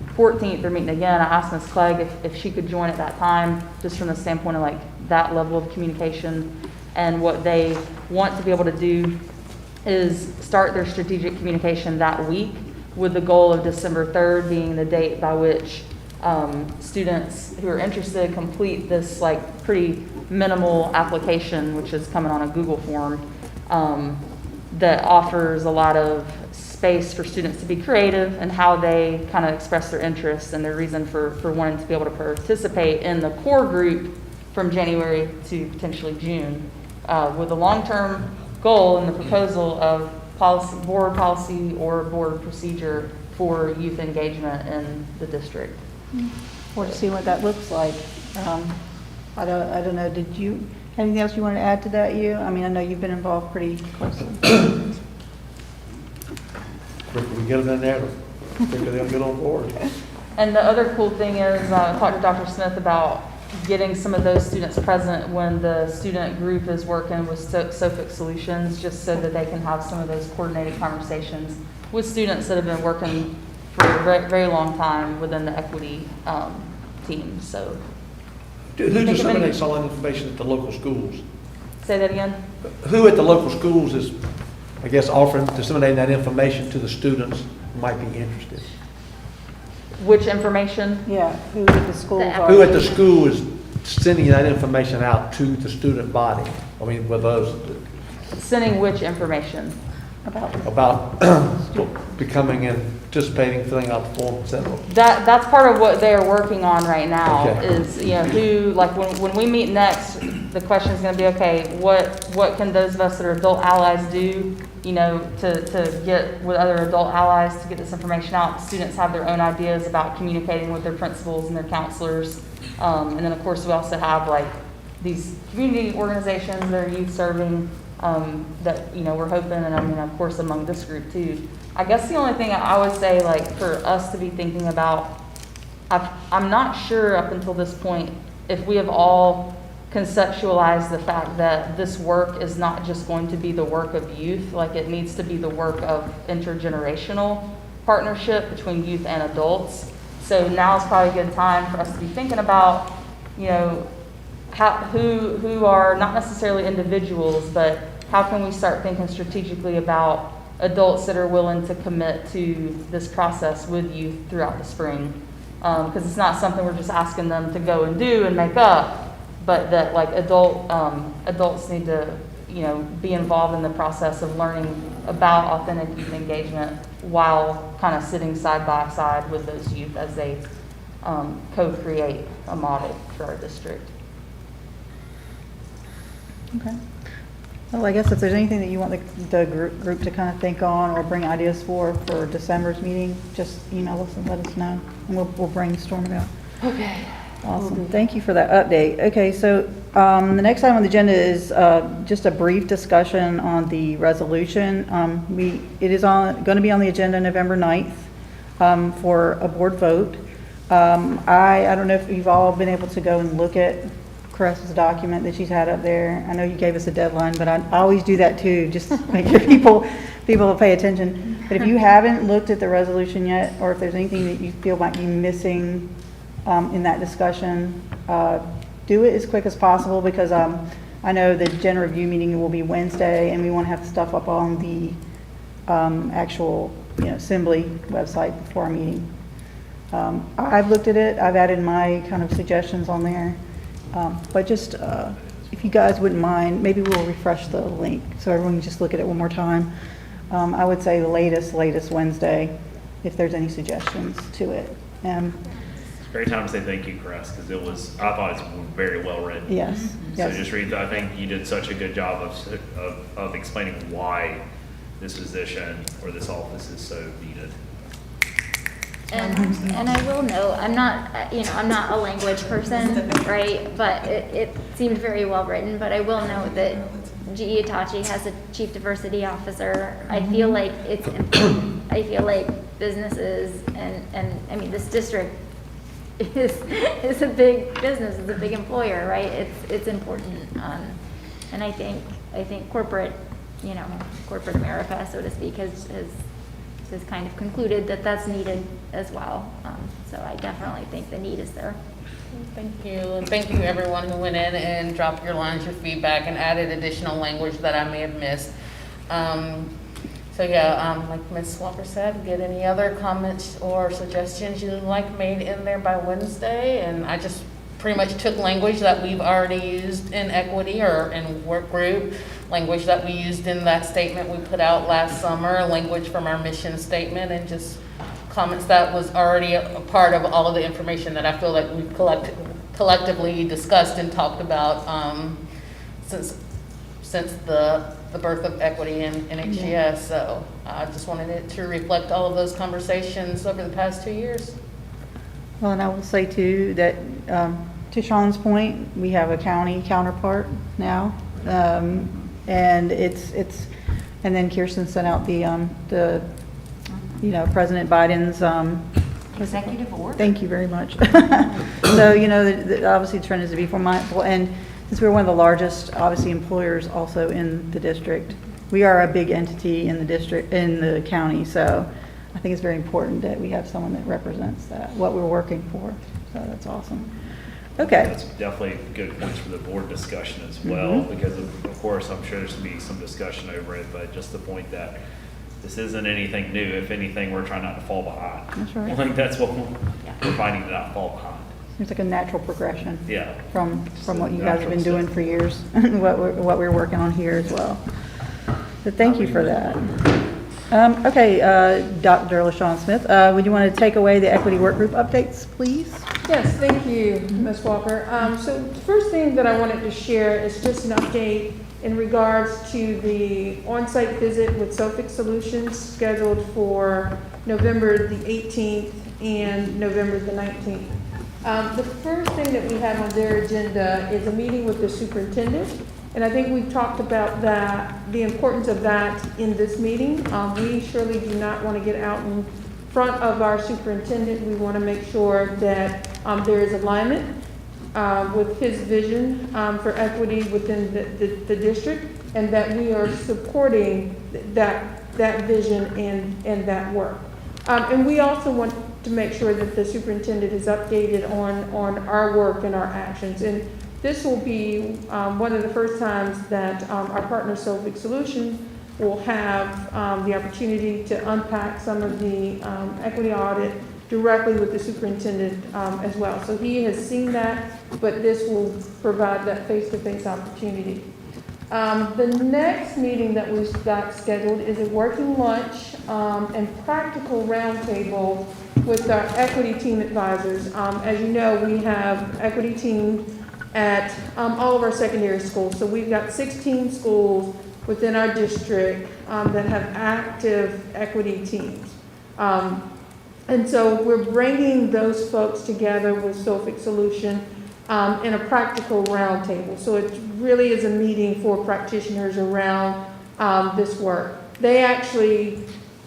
14th, they're meeting again. I asked Ms. Clegg if she could join at that time, just from the standpoint of like that level of communication. And what they want to be able to do is start their strategic communication that week, with the goal of December 3rd being the date by which students who are interested complete this like pretty minimal application, which is coming on a Google form, that offers a lot of space for students to be creative and how they kind of express their interests and their reason for wanting to be able to participate in the core group from January to potentially June, with a long-term goal in the proposal of board policy or board procedure for youth engagement in the district. Or to see what that looks like. I don't know, did you, anything else you want to add to that, you? I mean, I know you've been involved pretty closely. Quicker we get them in there, the quicker they'll get on board. And the other cool thing is, I talked to Dr. Smith about getting some of those students present when the student group is working with SOFIC Solutions, just so that they can have some of those coordinated conversations with students that have been working for a very, very long time within the equity team. So, Who disseminates all that information at the local schools? say that again? Who at the local schools is, I guess, offering, disseminating that information to the students who might be interested? Which information? Yeah, who at the schools are? Who at the school is sending that information out to the student body? I mean, with those Sending which information? about becoming and participating, filling out the form, etc. That's part of what they're working on right now. Okay. Is, you know, who, like when we meet next, the question is going to be, okay, what can those of us that are adult allies do, you know, to get with other adult allies to get this information out? Students have their own ideas about communicating with their principals and their counselors. And then of course we also have like these community organizations that are youth serving, that, you know, we're hoping, and I mean, of course, among this group too. I guess the only thing I would say, like, for us to be thinking about, I'm not sure up until this point if we have all conceptualized the fact that this work is not just going to be the work of youth, like it needs to be the work of intergenerational partnership between youth and adults. So now is probably a good time for us to be thinking about, you know, who are not necessarily individuals, but how can we start thinking strategically about adults that are willing to commit to this process with youth throughout the spring? Because it's not something we're just asking them to go and do and make up, but that like adults need to, you know, be involved in the process of learning about authentic youth engagement while kind of sitting side by side with those youth as they co-create a model for our district. Okay. Well, I guess if there's anything that you want the group to kind of think on or bring ideas for December's meeting, just email us and let us know, and we'll brainstorm it out. Okay. Awesome. Thank you for that update. Okay, so the next item on the agenda is just a brief discussion on the resolution. It is going to be on the agenda November 9th for a board vote. I don't know if you've all been able to go and look at Cress's document that she's had up there. I know you gave us a deadline, but I always do that too, just to make sure people pay attention. But if you haven't looked at the resolution yet, or if there's anything that you feel might be missing in that discussion, do it as quick as possible, because I know the general review meeting will be Wednesday, and we want to have stuff up on the actual, you know, Assembly website before our meeting. I've looked at it. I've added my kind of suggestions on there. But just, if you guys wouldn't mind, maybe we'll refresh the link so everyone can just look at it one more time. I would say the latest Wednesday, if there's any suggestions to it. Great time to say thank you, Chris, because I thought it's very well written. Yes, So yes. just read, I think you did such a good job of explaining why this position or this office is so needed. And I will note, I'm not a language person, right? But it seemed very well written, but I will note that GE Hitachi has a chief diversity officer. I feel like it's important. I feel like businesses and I mean, this district is a big business, it's a big employer, right? It's important. And I think corporate America, so to speak, has kind of concluded that that's needed as well. So I definitely think the need is there. Thank you, and thank you everyone who went in and dropped your lines, your feedback, and added additional language that I may have missed. So yeah, like Ms. Walker said, get any other comments or suggestions you'd like made in there by Wednesday, and I just pretty much took language that we've already used in equity or in work group, language that we used in that statement we put out last summer, language from our mission statement, and just comments that was already a part of all of the information that I feel like we've collectively discussed and talked about since the birth of equity in NHCS. So I just wanted it to reflect all of those conversations over the past 2 years. Well, and I will say too, that, to Sean's point, we have a county counterpart now. And and then Kirsten sent out the President Biden's, Executive order. thank you very much. So, obviously the trend is to be more mindful, and since we're one of the largest, obviously, employers also in the district, we are a big entity in the district, in the county, so I think it's very important that we have someone that represents that, what we're working for, so that's awesome. Okay. That's definitely good points for the board discussion as well, because of course, I'm sure there's gonna be some discussion over it, but just the point that this isn't anything new. If anything, we're trying not to fall behind. That's right. I think that's what we're finding, to not fall behind. It's like a natural progression. Yeah. From what you guys have been Natural doing stuff. for years, what we're working on here as well. So thank you for that. Okay, Dr. LaShawn Smith, would you want to take away the equity work group updates, please? Yes, thank you, Ms. Walker. So the first thing that I wanted to share is just an update in regards to the on-site visit with Sophic Solutions scheduled for November the 18th and November the 19th. The first thing that we have on their agenda is a meeting with the superintendent, and I think we've talked about that, the importance of that in this meeting. We surely do not want to get out in front of our superintendent. We want to make sure that there is alignment with his vision for equity within the district, and that we are supporting that vision and that work. And we also want to make sure that the superintendent is updated on our work and our actions. And this will be one of the first times that our partner Sophic Solutions will have the opportunity to unpack some of the equity audit directly with the superintendent as well. So he has seen that, but this will provide that face-to-face opportunity. The next meeting that we've got scheduled is a working lunch and practical roundtable with our equity team advisors. As you know, we have equity teams at all of our secondary schools. So we've got 16 schools within our district that have active equity teams. And so we're bringing those folks together with Sophic Solution in a practical roundtable. So it really is a meeting for practitioners around this work. They actually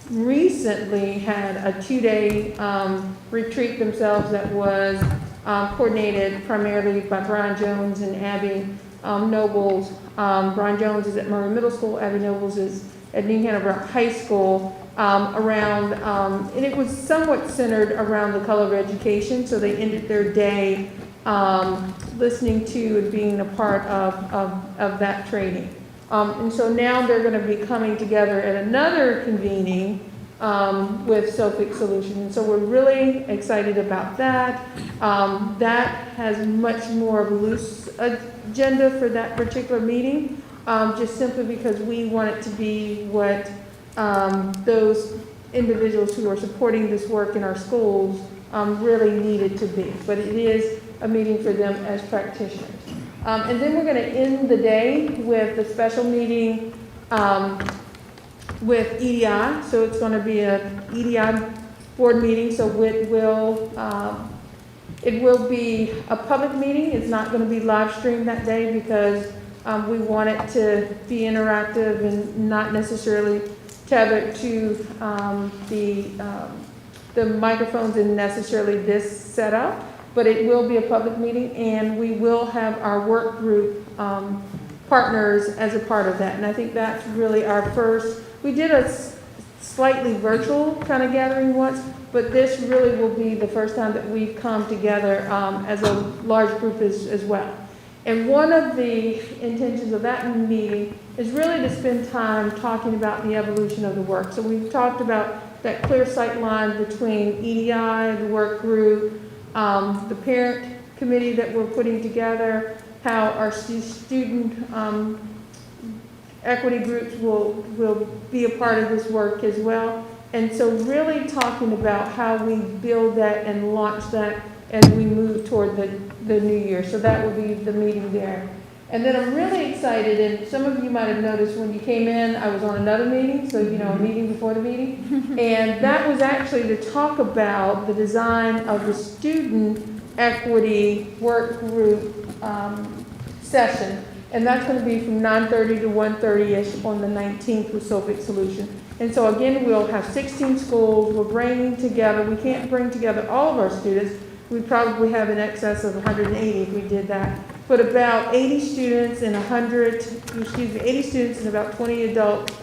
recently had a 2-day retreat themselves that was coordinated primarily by Brian Jones and Abby Nobles. Brian Jones is at Murray Middle School, Abby Nobles is at New Hanover High School, and it was somewhat centered around the color of education, so they ended their day listening to and being a part of that training. And so now they're going to be coming together at another convening with Sophic Solutions. And so we're really excited about that. That has much more of a loose agenda for that particular meeting, just simply because we want it to be what those individuals who are supporting this work in our schools really needed to be. But it is a meeting for them as practitioners. And then we're going to end the day with a special meeting with EDI. So it's going to be an EDI board meeting. So it will be a public meeting. It's not going to be live streamed that day because we want it to be interactive and not necessarily tethered to the microphones and necessarily this setup. But it will be a public meeting, and we will have our work group partners as a part of that. And I think that's really our first. We did a slightly virtual kind of gathering once, but this really will be the first time that we've come together as a large group as well. And one of the intentions of that meeting is really to spend time talking about the evolution of the work. So we've talked about that clear sight line between EDI, the work group, the parent committee that we're putting together, how our student equity groups will be a part of this work as well. And so really talking about how we build that and launch that as we move toward the new year. So that will be the meeting there. And then I'm really excited, and some of you might have noticed when you came in, I was on another meeting, so you know, a meeting before the meeting. And that was actually to talk about the design of the student equity work group session. And that's going to be from 9:30 to 1:30-ish on the 19th with SOFIC Solution. And so again, we'll have 16 schools. We're bringing together, we can't bring together all of our students. We probably have in excess of 180 if we did that. But about 80 students and 80 students and about 20 adults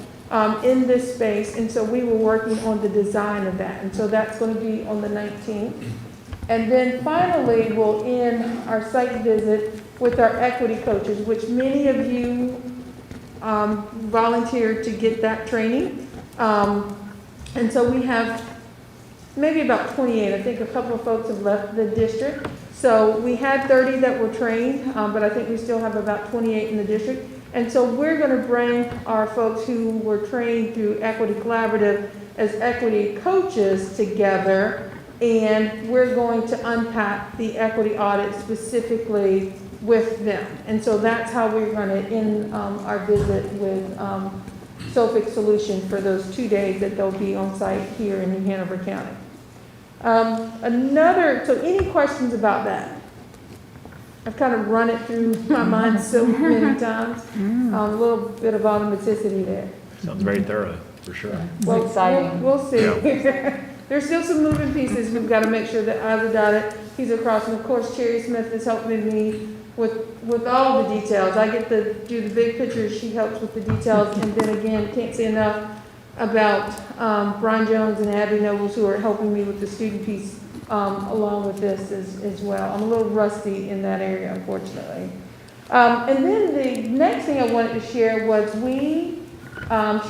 in this space. And so we were working on the design of that. And so that's going to be on the 19th. And then finally, we'll end our site visit with our equity coaches, which many of you volunteered to get that training. And so we have maybe about 28. I think a couple of folks have left the district. So we had 30 that were trained, but I think we still have about 28 in the district. And so we're going to bring our folks who were trained through Equity Collaborative as equity coaches together, and we're going to unpack the equity audit specifically with them. And so that's how we're going to end our visit with SOFIC Solution for those 2 days that they'll be on site here in New Hanover County. So any questions about that? I've kind of run it through my mind so many times. A little bit of automaticity there. Sounds very thorough, for sure. Well, exciting. We'll see. Yeah. There's still some moving pieces. We've got to make sure that I's are dotted, T's are crossed. And of course, Cherry Smith is helping me with all the details. I get to do the big pictures. She helps with the details. And then again, can't say enough about Brian Jones and Abby Nobles, who are helping me with the student piece along with this as well. I'm a little rusty in that area, unfortunately. And then the next thing I wanted to share was we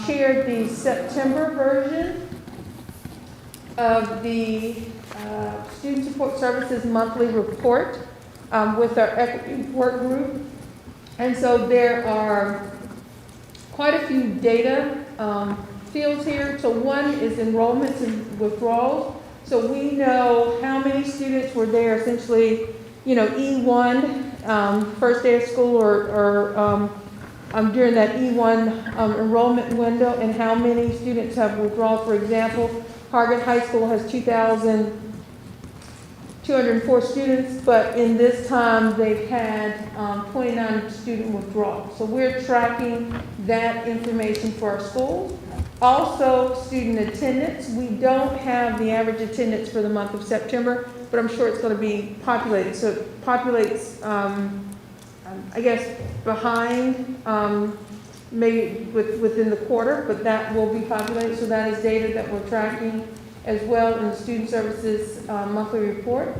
shared the September version of the Student Support Services monthly report with our equity work group. And so there are quite a few data fields here. So one is enrollments and withdrawals. So we know how many students were there, essentially, you know, E1, first day of school, or during that E1 enrollment window, and how many students have withdrawn. For example, Hargett High School has 2,204 students, but in this time they've had 29 student withdrawals. So we're tracking that information for our schools. Also, student attendance. We don't have the average attendance for the month of September, but I'm sure it's going to be populated. So it populates, I guess, behind, maybe within the quarter, but that will be populated. So that is data that we're tracking as well in the Student Services monthly report.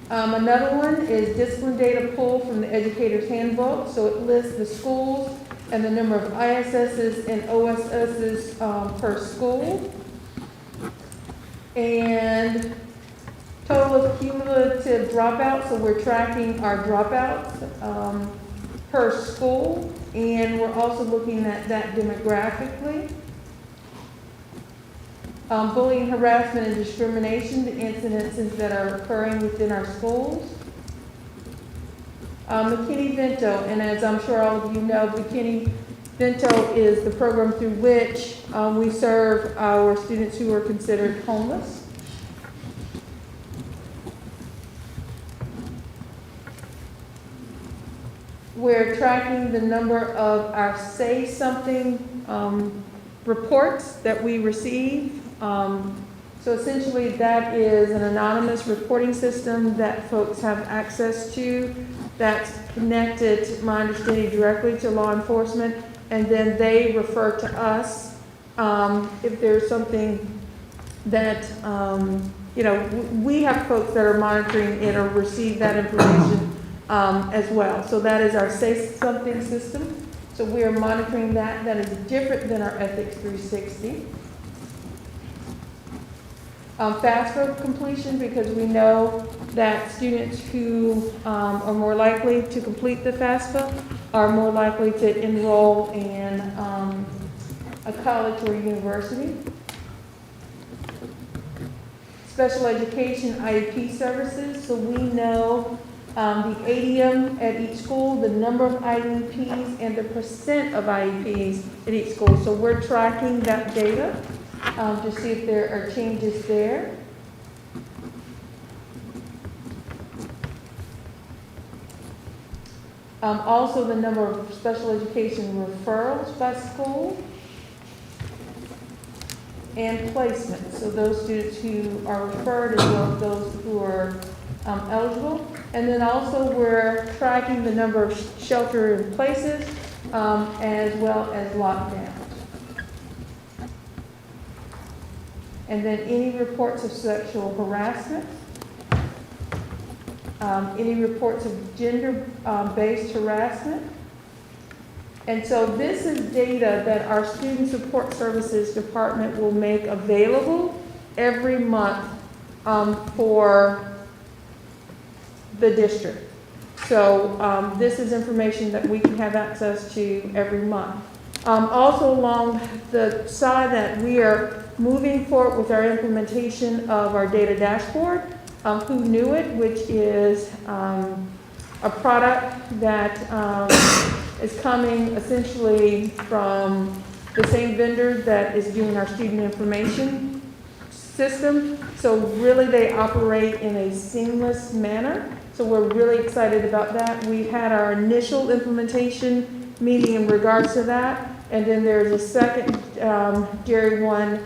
Another one is discipline data pull from the Educator's Handbook. So it lists the schools and the number of ISSs and OSSs per school. And total of cumulative dropouts, so we're tracking our dropouts per school, and we're also looking at that demographically. bullying, harassment, and discrimination, the incidences that are occurring within our schools. McKinney-Vento, and as I'm sure all of you know, McKinney-Vento is the program through which we serve our students who are considered homeless. We're tracking the number of our Say Something reports that we receive. So essentially that is an anonymous reporting system that folks have access to that's connected, my understanding, directly to law enforcement, and then they refer to us if there's something that, we have folks that are monitoring it or receive that information as well. So that is our Say Something system. So we are monitoring that. That is different than our Ethics 360. FAFSA completion, because we know that students who are more likely to complete the FAFSA are more likely to enroll in a college or university. Special education IEP services, so we know the ADM at each school, the number of IEPs, and the percent of IEPs at each school. So we're tracking that data to see if there are changes there. Also the number of special education referrals by school and placements. So those students who are referred as well as those who are eligible. And then also we're tracking the number of shelter in places as well as lockdowns. And then any reports of sexual harassment, any reports of gender-based harassment. And so this is data that our Student Support Services Department will make available every month for the district. So this is information that we can have access to every month. Also along the side that we are moving forward with our implementation of our data dashboard, Who Knew It, which is a product that is coming essentially from the same vendor that is doing our student information system. So really they operate in a seamless manner. So we're really excited about that. We had our initial implementation meeting in regards to that. And then there's a secondary one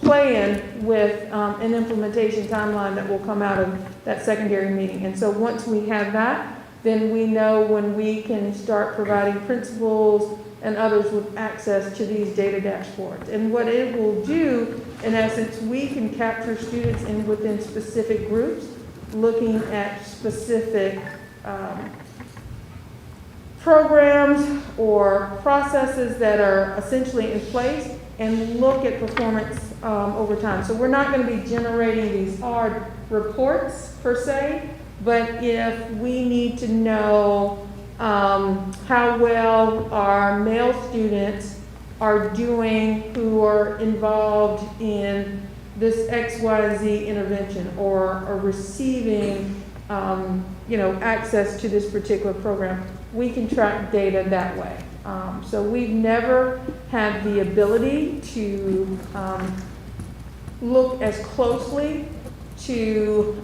plan with an implementation timeline that will come out of that secondary meeting. And so once we have that, then we know when we can start providing principals and others with access to these data dashboards. And what it will do, in essence, we can capture students within specific groups, looking at specific programs or processes that are essentially in place and look at performance over time. So we're not going to be generating these hard reports per se, but if we need to know how well our male students are doing who are involved in this XYZ intervention or are receiving access to this particular program, we can track data that way. So we've never had the ability to look as closely to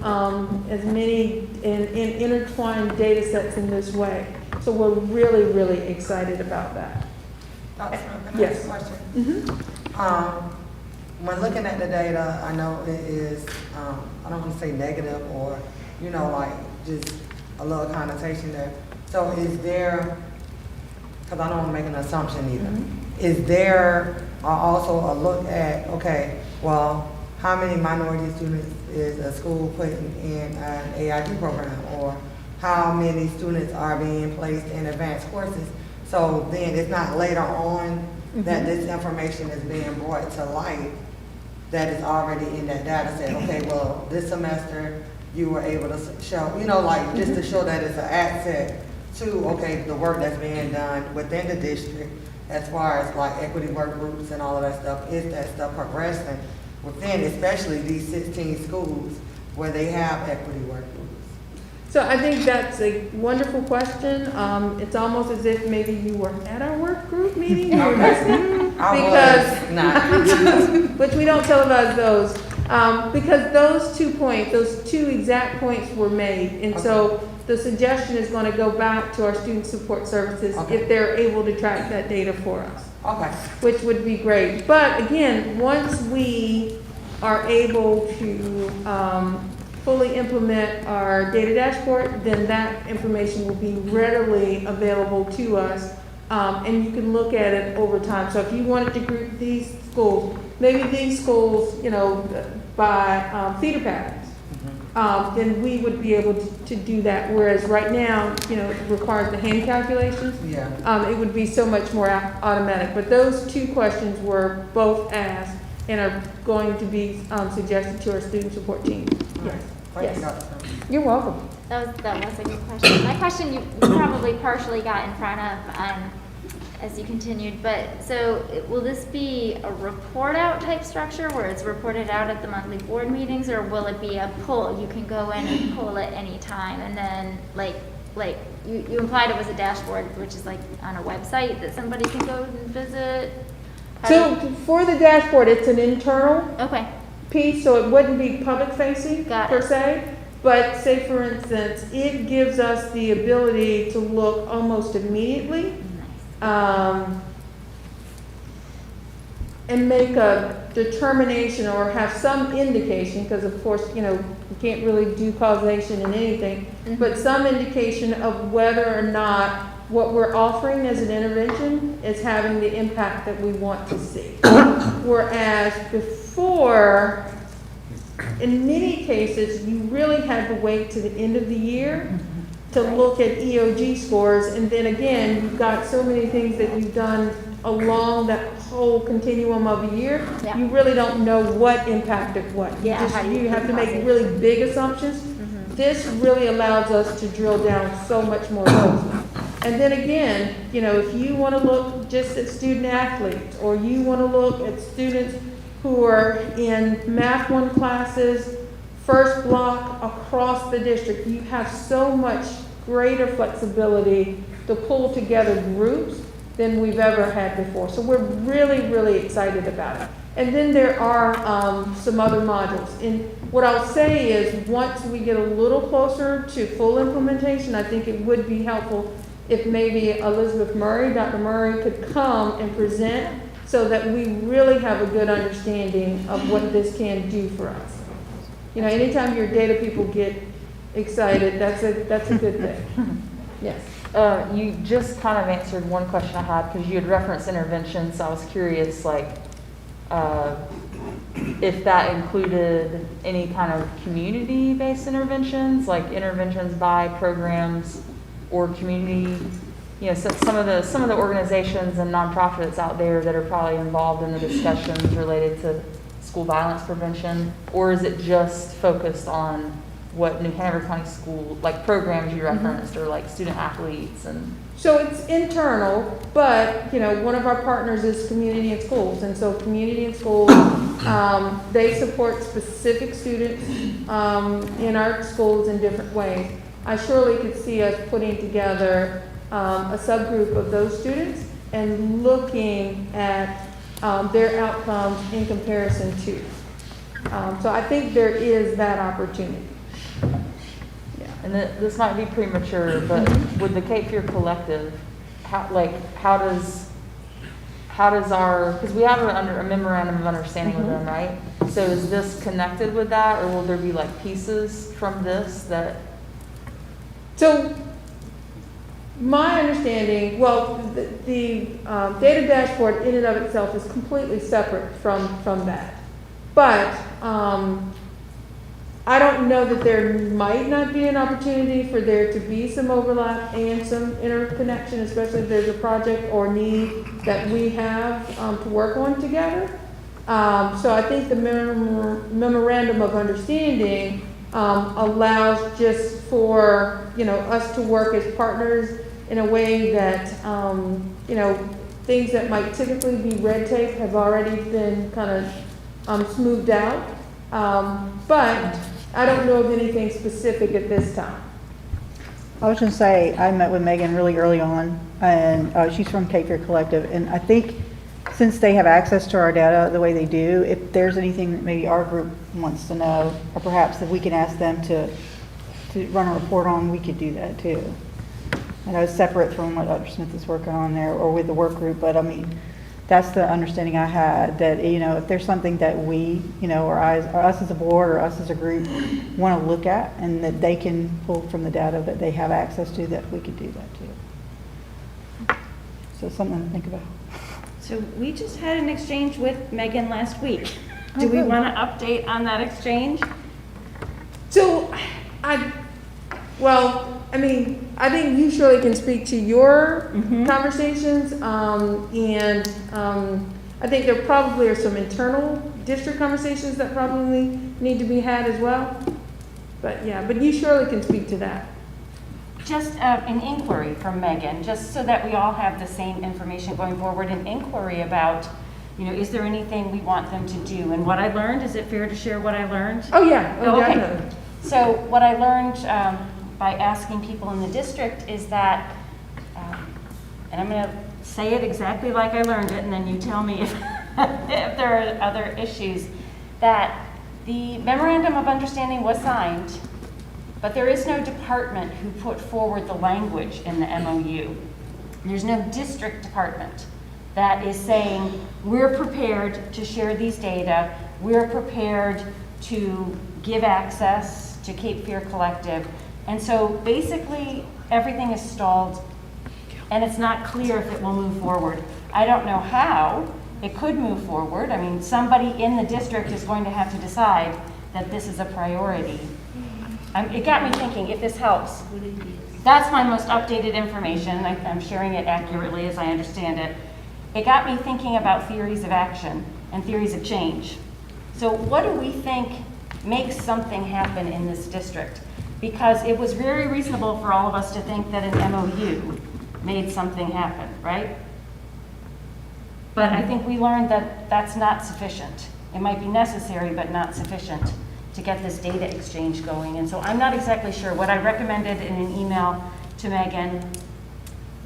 as many and intertwined data sets in this way. So we're really, really excited about that. Dr. Smith, can I Yes. ask a question? Mm-hmm. When looking at the data, I know it is, I don't want to say negative or, like just a little connotation there. So is there, because I don't want to make an assumption either, is there also a look at, okay, well, how many minority students is a school putting in an AID program, or how many students are being placed in advanced courses? So then it's not later on that this information is being brought to light that is already in that data set. Okay, well, this semester you were able to show, like just to show that it's an asset to, okay, the work that's being done within the district as far as like equity work groups and all of that stuff, is that stuff progressing within, especially these 16 schools where they have equity work groups? So I think that's a wonderful question. It's almost as if maybe you were at our work group meeting. You were listening. I Because- was not. Which we don't televise those, because those 2 points, those 2 exact points were made. And so the suggestion is gonna go back to our student support services Okay. if they're able to track that data for us, Okay, which would be great. But again, once we are able to, fully implement our data dashboard, then that information will be readily available to us. And you can look at it over time. So if you wanted to group these schools, maybe these schools, you know, by feeder patterns, then we would be able to do that. Whereas right now, you know, it requires the hand calculations. yeah. It would be so much more automatic. But those 2 questions were both asked and are going to be suggested to our student support team. Yes. Thank you, Yes. Dr. Simmons. You're welcome. That was a good question. My question you probably partially got in front of as you continued, but so will this be a report out type structure where it's reported out at the monthly board meetings, or will it be a pull? You can go in and pull at any time, and then like you implied it was a dashboard, which is like on a website that somebody can go and visit. How So do for the dashboard, it's an internal okay, piece, so it wouldn't be public facing Got per it. se. But say for instance, it gives us the ability to look almost immediately, nice. And make a determination or have some indication, because of course, you know, you can't really do causation in anything, but some indication of whether or not what we're offering as an intervention is having the impact that we want to see. Whereas before, in many cases, you really had to wait to the end of the year to look at EOG scores, and then again, you've got so many things that you've done along that whole continuum of a year, Yeah. you really don't know what impacted what. Yeah, how do you You have to make cause it? really big assumptions. This really allows us to drill down so much more closely. And then again, you know, if you want to look just at student athletes, or you want to look at students who are in Math 1 classes, first block across the district, you have so much greater flexibility to pull together groups than we've ever had before. So we're really, really excited about it. And then there are some other modules. And what I'll say is, once we get a little closer to full implementation, I think it would be helpful if maybe Elizabeth Murray, Dr. Murray, could come and present so that we really have a good understanding of what this can do for us. You know, anytime your data people get excited, that's a good thing. Yes. You just kind of answered one question I had, because you had referenced interventions, so I was curious, like, if that included any kind of community-based interventions, like interventions by programs or community, you know, so some of the organizations and nonprofits out there that are probably involved in the discussions related to school violence prevention, or is it just focused on what New Hanover County School, like programs you referenced, or like student athletes and? So it's internal, but, you know, one of our partners is Community and Schools. And so Community and Schools, they support specific students in our schools in different ways. I surely could see us putting together a subgroup of those students and looking at their outcomes in comparison to. So I think there is that opportunity. And this might be premature, but with the Cape Fear Collective, how does our, because we have a memorandum of understanding with them, right? So is this connected with that, or will there be like pieces from this that? So my understanding, well, the data dashboard in and of itself is completely separate from that. But I don't know that there might not be an opportunity for there to be some overlap and some interconnection, especially if there's a project or need that we have to work on together. So I think the memorandum of understanding allows just for, you know, us to work as partners in a way that, you know, things that might typically be red tape have already been kind of smoothed out. But I don't know of anything specific at this time. I was gonna say, I met with Megan really early on, and she's from Cape Fear Collective, and I think since they have access to our data the way they do, if there's anything that maybe our group wants to know, or perhaps if we can ask them to run a report on, we could do that too. And I was separate from what Dr. Smith is working on there, or with the work group, but I mean, that's the understanding I had, that, you know, if there's something that we, you know, or us as a board or us as a group want to look at, and that they can pull from the data that they have access to, that we could do that too. So something to think about. So we just had an exchange with Megan last week. Do we good. want to update on that exchange? So, I mean, I think you surely can speak to your conversations, and I think there probably are some internal district conversations that probably need to be had as well. But yeah, but you surely can speak to that. Just an inquiry from Megan, just so that we all have the same information going forward, an inquiry about, you know, is there anything we want them to do? And what I learned, is it fair to share what I learned? Oh, yeah, Okay. definitely. So what I learned by asking people in the district is that, and I'm going to say it exactly like I learned it, and then you tell me if, if there are other issues, that the memorandum of understanding was signed, but there is no department who put forward the language in the MOU. There's no district department that is saying, we're prepared to share these data, we're prepared to give access to Cape Fear Collective. And so basically, everything is stalled, and it's not clear if it will move forward. I don't know how it could move forward. I mean, somebody in the district is going to have to decide that this is a priority. It got me thinking, if this helps. That's my most updated information. I'm sharing it accurately as I understand it. It got me thinking about theories of action and theories of change. So what do we think makes something happen in this district? Because it was very reasonable for all of us to think that an MOU made something happen, right? But I think we learned that that's not sufficient. It might be necessary, but not sufficient to get this data exchange going. And so I'm not exactly sure. What I recommended in an email to Megan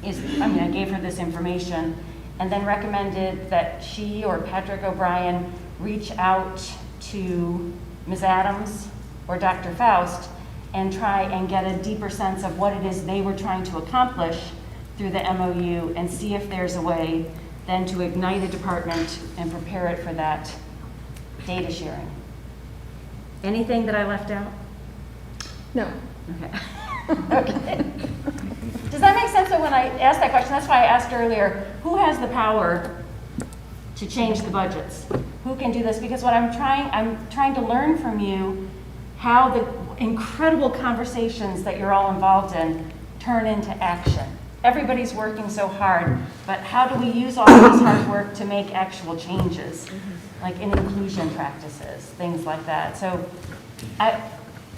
is, I gave her this information and then recommended that she or Patrick O'Brien reach out to Ms. Adams or Dr. Faust and try and get a deeper sense of what it is they were trying to accomplish through the MOU, and see if there's a way then to ignite a department and prepare it for that data sharing. Anything that I left out? No. Okay. Okay. Does that make sense? So when I asked that question, that's why I asked earlier, who has the power to change the budgets? Who can do this? Because what I'm trying to learn from you how the incredible conversations that you're all involved in turn into action. Everybody's working so hard, but how do we use all of this hard work to make actual changes, like in inclusion practices, things like that? So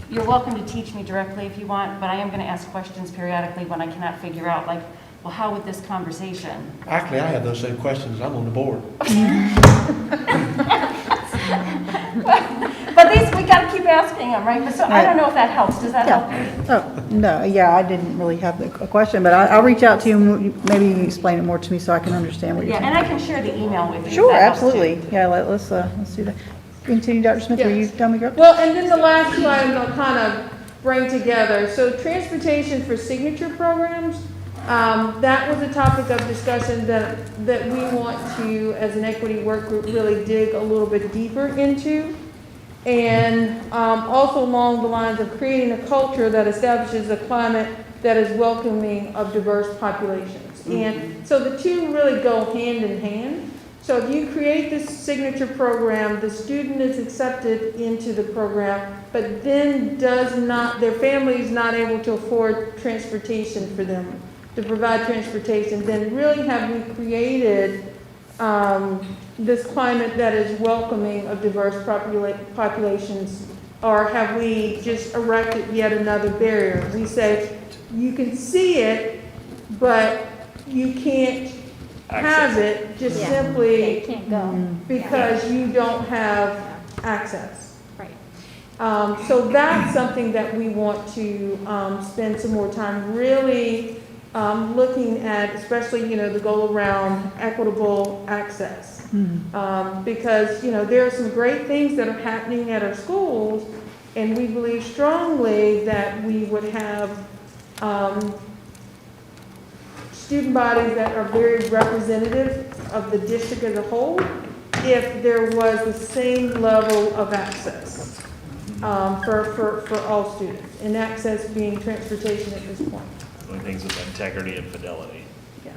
you're welcome to teach me directly if you want, but I am going to ask questions periodically when I cannot figure out, like, well, how would this conversation? Actually, I have those same questions. I'm on the board. But these, we got to keep asking them, right? But so I don't know if that helps. Does that help? Oh, no, yeah, I didn't really have a question, but I'll reach out to you, and maybe you can explain it more to me so I can understand what you're Yeah, saying. and I can share the email with you. if Sure, that helps too. absolutely. Yeah, let's do that. Continue, Dr. Smith, will you tell me? Well, and then the last two items I'll kind of bring together. So transportation for signature programs, that was a topic of discussion that we want to, as an equity work group, really dig a little bit deeper into. And also along the lines of creating a culture that establishes a climate that is welcoming of diverse populations. And so the two really go hand in hand. So if you create this signature program, the student is accepted into the program, but then their family is not able to afford transportation for them, to provide transportation, then really have we created this climate that is welcoming of diverse populations, or have we just erected yet another barrier? We say, you can see it, but you can't have it just Yeah. simply They can't go. because you don't have access. Right. So that's something that we want to spend some more time really looking at, especially, the goal around equitable access. Because, there are some great things that are happening at our schools, and we believe strongly that we would have student bodies that are very representative of the district as a whole if there was the same level of access for all students, and access being transportation at this point. Doing things with integrity and fidelity.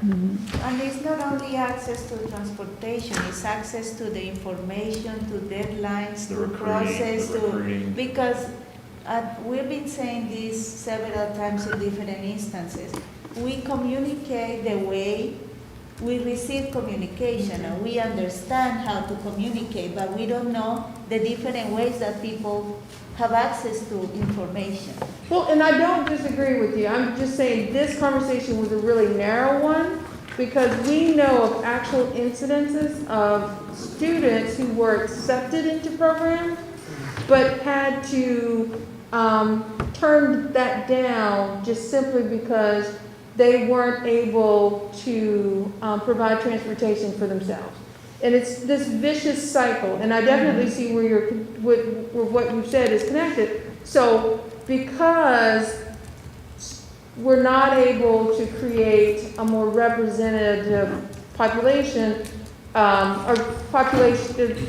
And it's not only access to transportation, it's access to the information, to deadlines, The to recruiting, process, the recruiting. because we've been saying this several times in different instances. We communicate the way we receive communication, and we understand how to communicate, but we don't know the different ways that people have access to information. Well, and I don't disagree with you. I'm just saying this conversation was a really narrow one because we know of actual incidences of students who were accepted into programs but had to turn that down just simply because they weren't able to provide transportation for themselves. And it's this vicious cycle, and I definitely see where what you said is connected. So because we're not able to create a more representative population,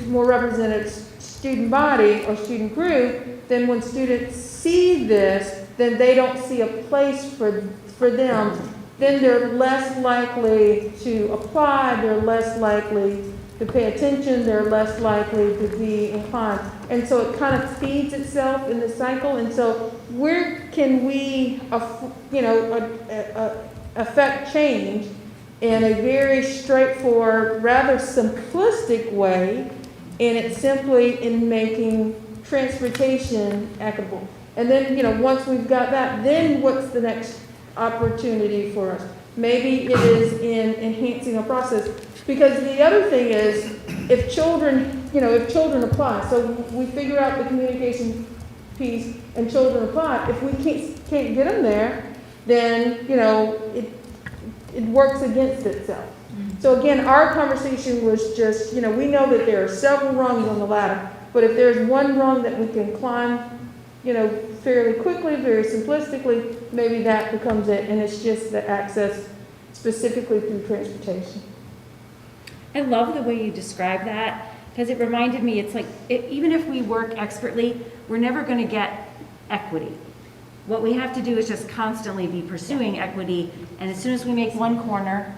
more representative student body or student group, then when students see this, then they don't see a place for them, then they're less likely to apply, they're less likely to pay attention, they're less likely to be inclined. And so it kind of feeds itself in the cycle. And so where can we, affect change in a very straightforward, rather simplistic way, and it's simply in making transportation equitable. And then, once we've got that, then what's the next opportunity for us? Maybe it is in enhancing a process. Because the other thing is, if children apply, so we figure out the communication piece and children apply, if we can't get them there, then, it works against itself. So again, our conversation was just, we know that there are several rungs on the ladder, but if there's one rung that we can climb, fairly quickly, very simplistically, maybe that becomes it, and it's just the access specifically through transportation. I love the way you describe that, because it reminded me, it's like, even if we work expertly, we're never going to get equity. What we have to do is just constantly be pursuing equity, and as soon as we make one corner,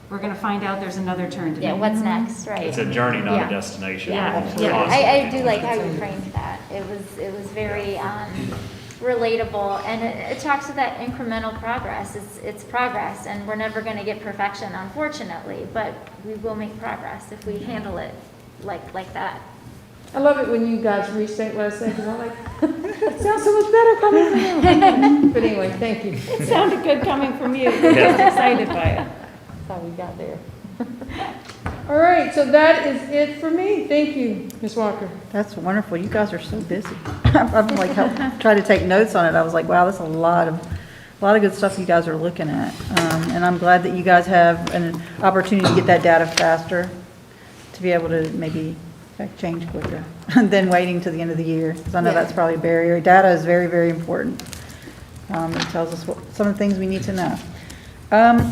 we're going to find out there's another turn to make. Yeah, what's next, right? It's a journey, not Yeah. a destination. Yeah. Constantly I do doing like that. how you framed that. It was very relatable, and it talks to that incremental progress. It's progress, and we're never going to get perfection, unfortunately, but we will make progress if we handle it like that. I love it when you guys restate what I said, because I'm like, it sounds so much better coming from you. But anyway, thank you. It sounded good coming from you. We're just excited by it. That's how we got there. All right, so that is it for me. Thank you, Ms. Walker. That's wonderful. You guys are so busy. I'm like, trying to take notes on it. I was like, wow, that's a lot of good stuff you guys are looking at. And I'm glad that you guys have an opportunity to get that data faster, to be able to maybe affect change quicker than waiting to the end of the year. Because I know that's probably a barrier. Data is very, very important. It tells us some of the things we need to know.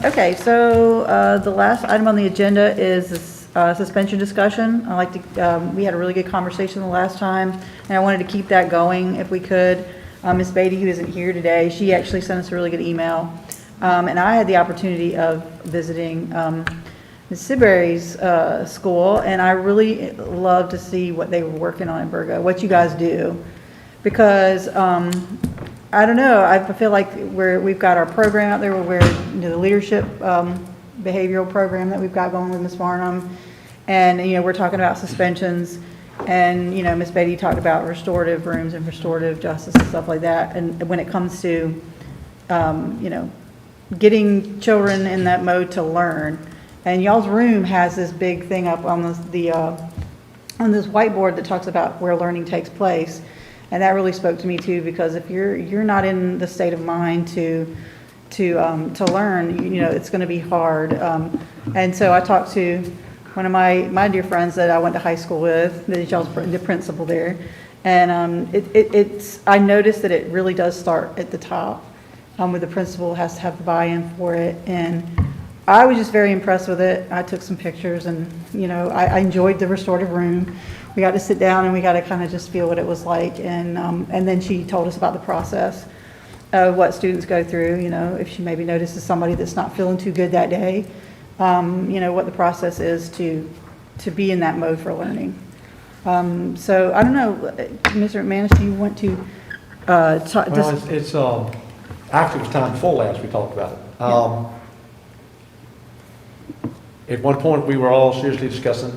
Okay, so the last item on the agenda is this suspension discussion. We had a really good conversation the last time, and I wanted to keep that going if we could. Ms. Beatty, who isn't here today, she actually sent us a really good email. And I had the opportunity of visiting Ms. Siberry's school, and I really love to see what they were working on in Burgo, what you guys do. Because I don't know, I feel like we've got our program out there where the leadership behavioral program that we've got going with Ms. Farnham, and we're talking about suspensions, and Ms. Beatty talked about restorative rooms and restorative justice and stuff like that. And when it comes to getting children in that mode to learn. And y'all's room has this big thing up on on this whiteboard that talks about where learning takes place. And that really spoke to me too, because if you're not in the state of mind to learn, you know, it's going to be hard. And so I talked to one of my dear friends that I went to high school with, the principal there, and I noticed that it really does start at the top, where the principal has to have the buy-in for it. And I was just very impressed with it. I took some pictures, and you know, I enjoyed the restorative room. We got to sit down and we got to kind of just feel what it was like, and then she told us about the process of what students go through. You know, if she maybe notices somebody that's not feeling too good that day, you know, what the process is to be in that mode for learning. So I don't know, Mr. McManus, do you want to talk? Well, it's actually it was time before last we talked about it. At one point, we were all seriously discussing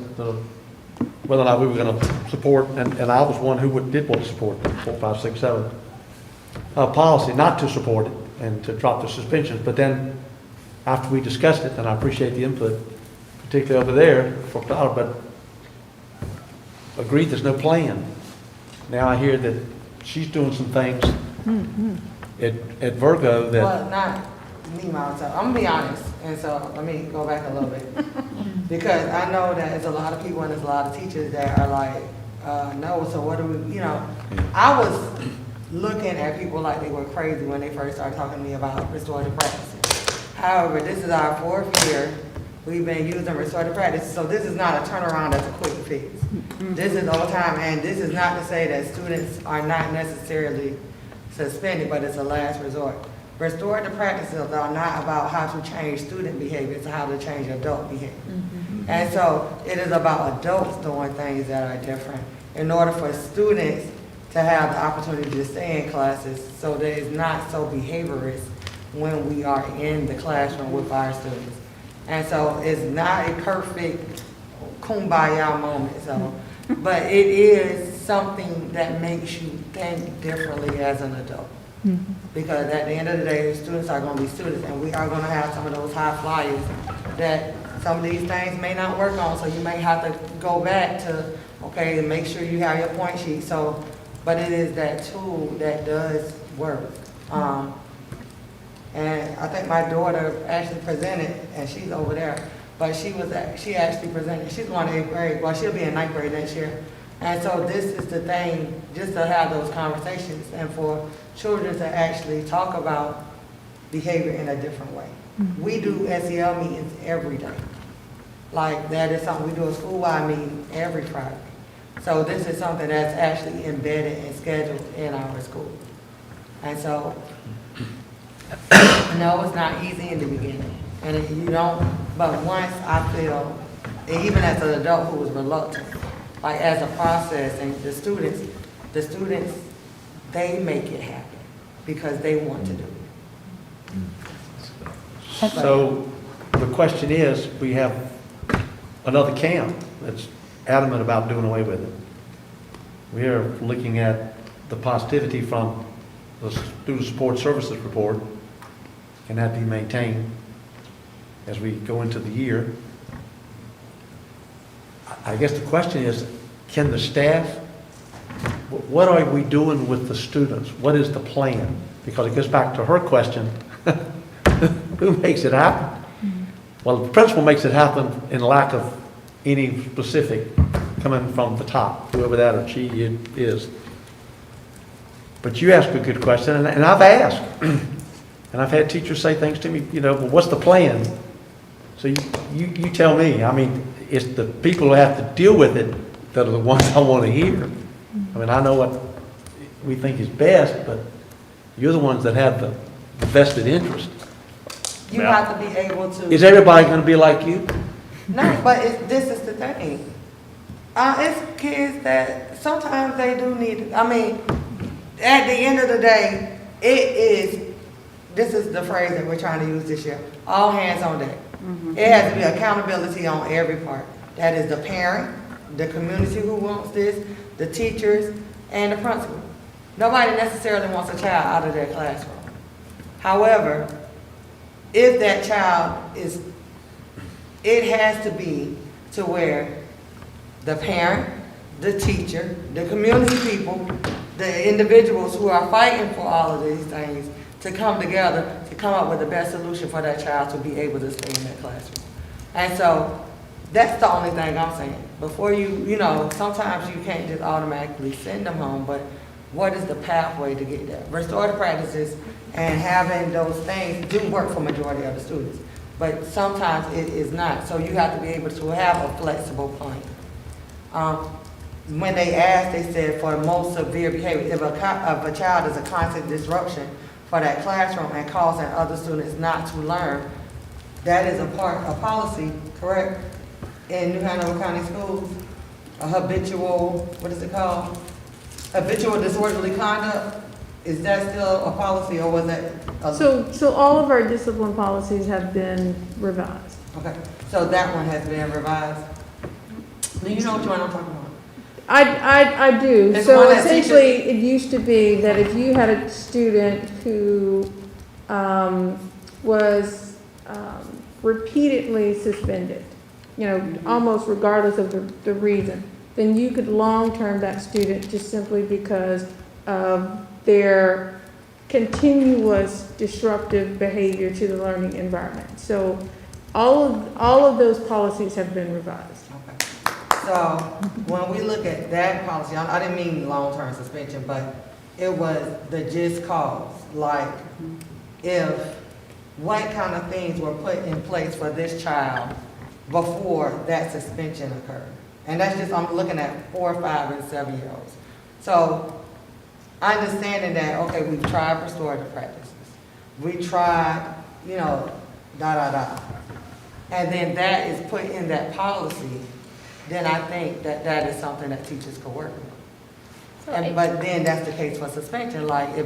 whether or not we were going to support, and I was one who did want to support the 4, 5, 6, 7 policy, not to support it and to drop the suspensions. But then after we discussed it, and I appreciate the input, particularly over there for Clara, but agreed there's no plan. Now I hear that she's doing some things at Virgo that. Well, not me myself. I'm gonna be honest, and so let me go back a little bit. Because I know that there's a lot of people and there's a lot of teachers that are like, no, so what do we, you know. I was looking at people like they were crazy when they first started talking to me about restorative practices. However, this is our 4th year. We've been using restorative practice, so this is not a turnaround that's a quick fix. This is all time, and this is not to say that students are not necessarily suspended, but it's a last resort. Restorative practices are not about how to change student behavior, it's how to change adult behavior. And so it is about adults doing things that are different in order for students to have the opportunity to stay in classes so that it's not so behaviorist when we are in the classroom with our students. And so it's not a perfect kumbaya moment, so, but it is something that makes you think differently as an adult. Because at the end of the day, students are going to be students, and we are going to have some of those high flyers that some of these things may not work on, so you may have to go back to, okay, and make sure you have your point sheet. So, but it is that tool that does work. And I think my daughter actually presented, and she's over there, but she actually presented, she's going to 8th grade, well, she'll be in 9th grade next year. And so this is the thing, just to have those conversations and for children to actually talk about behavior in a different way. We do SEL meetings every day. Like that is something, we do a school-wide meeting every Friday. So this is something that's actually embedded and scheduled in our school. And so, no, it's not easy in the beginning. And you don't, but once I feel, and even as an adult who was reluctant, like as a process, and the students, they make it happen because they want to do it. So the question is, we have another camp that's adamant about doing away with it. We are looking at the positivity from the Student Support Services report, and that be maintained as we go into the year. I guess the question is, can the staff, what are we doing with the students? What is the plan? Because it goes back to her question, who makes it happen? Well, the principal makes it happen in lack of any specific coming from the top, whoever that or she is. But you asked a good question, and I've asked, and I've had teachers say things to me, you know, well, what's the plan? So you tell me. I mean, it's the people who have to deal with it that are the ones I want to hear. I mean, I know what we think is best, but you're the ones that have the vested interest. You have to be able to. Is everybody going to be like you? No, but this is the thing. It's kids that sometimes they do need, I mean, at the end of the day, this is the phrase that we're trying to use this year, all hands on deck. It has to be accountability on every part. That is the parent, the community who wants this, the teachers, and the principal. Nobody necessarily wants a child out of their classroom. However, if that child is, it has to be to where the parent, the teacher, the community people, the individuals who are fighting for all of these things to come together to come up with the best solution for that child to be able to stay in that classroom. And so that's the only thing I'm saying. Before you know, sometimes you can't just automatically send them home, but what is the pathway to get there? Restorative practices and having those things do work for majority of the students, but sometimes it is not. So you have to be able to have a flexible plan. When they asked, they said for the most severe behavior, if a child is a constant disruption for that classroom and causing other students not to learn, that is a policy, correct? In New Hanover County Schools, a habitual, what is it called? Habitual disorderly conduct, is that still a policy or was that? So all of our discipline policies have been revised. Okay, so that one has been revised. Do you know which one I'm talking about? I do. It's So one that essentially, it used to be that if you had a student who was repeatedly suspended, you know, almost regardless of the reason, then you could long-term that student just simply because of their continuous disruptive behavior to the learning environment. So all of those policies have been revised. So when we look at that policy, I didn't mean long-term suspension, but it was the just cause. Like what kind of things were put in place for this child before that suspension occurred. And that's just, I'm looking at 4, 5, and 7-year-olds. So understanding that, okay, we've tried restorative practices. We tried, you know, and then that is put in that policy, then I think that is something that teachers could work with. But then that's the case for suspension, like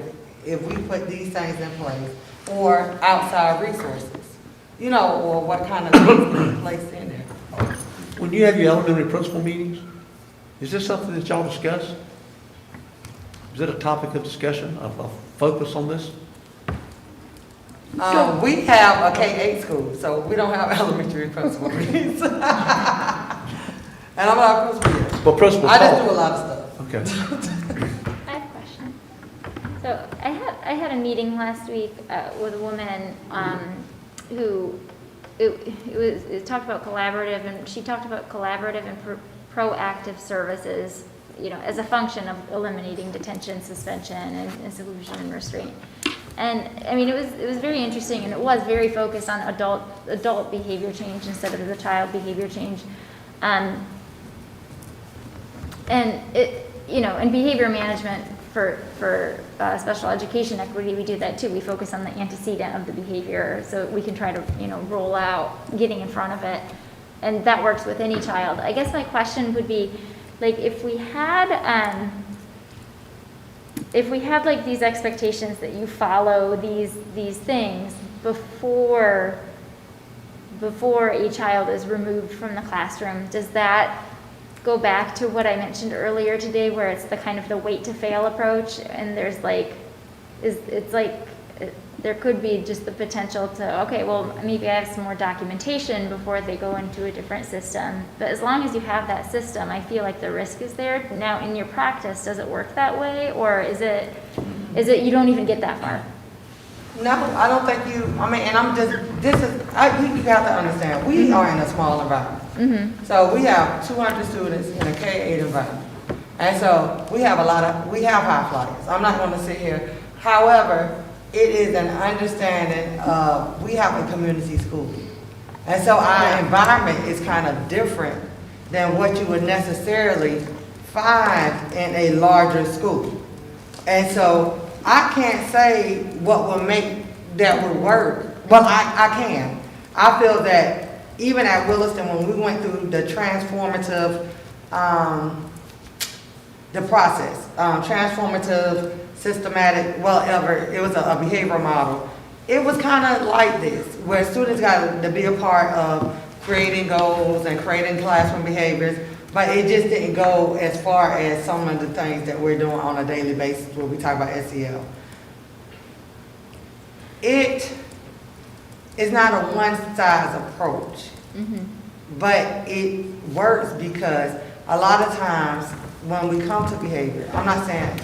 if we put these things in place, or outside resources, you know, or what kind of things can be placed in there. When you have your elementary principal meetings, is this something that y'all discuss? Is it a topic of discussion, of focus on this? We have a K-8 school, so we don't have elementary principal meetings. And I'm not a principal yet. Well, principal I just talk. do a lot of stuff. Okay. I have a question. So I had a meeting last week with a woman who it talked about collaborative, and she talked about collaborative and proactive services, you know, as a function of eliminating detention, suspension, and exclusion and restraint. And I mean, it was very interesting, and it was very focused on adult behavior change instead of the child behavior change. And it, you know, in behavior management for special education equity, we do that too. We focus on the antecedent of the behavior, so we can try to, you know, roll out getting in front of it, and that works with any child. I guess my question would be, like, if we had like these expectations that you follow these things before a child is removed from the classroom, does that go back to what I mentioned earlier today, where it's the kind of the wait to fail approach, and there's like, it's like there could be just the potential to, okay, well, maybe I have some more documentation before they go into a different system. But as long as you have that system, I feel like the risk is there. Now, in your practice, does it work that way, or is it you don't even get that far? No, I don't think you, I mean, and I'm just, you have to understand, we are in a small environment. Mm-hmm. So we have 200 students in a K-8 environment. And so we have high flyers. I'm not going to sit here. However, it is an understanding of, we have a community school. And so our environment is kind of different than what you would necessarily find in a larger school. And so I can't say what will make that would work, but I can. I feel that even at Williston, when we went through the transformative, the process, transformative, systematic, it was a behavioral model. It was kind of like this, where students got to be a part of creating goals and creating classroom behaviors, but it just didn't go as far as some of the things that we're doing on a daily basis where we talk about SEL. it's not a one-size approach. But it works because a lot of times when we come to behavior, I'm not saying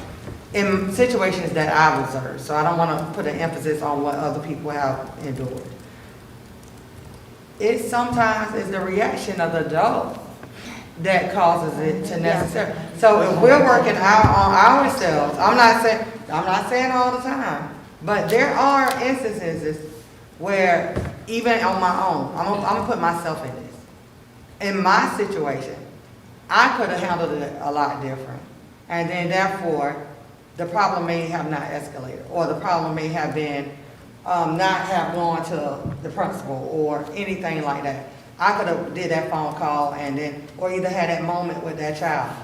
in situations that I've observed, so I don't want to put an emphasis on what other people have endured. It sometimes is the reaction of the adult that causes it to necessary. So if we're working out on ourselves, I'm not saying all the time, but there are instances where even on my own, I'm gonna put myself in this. In my situation, I could have handled it a lot different. And then therefore, the problem may have not escalated, or the problem may have been not have gone to the principal or anything like that. I could have did that phone call and then, or either had that moment with that child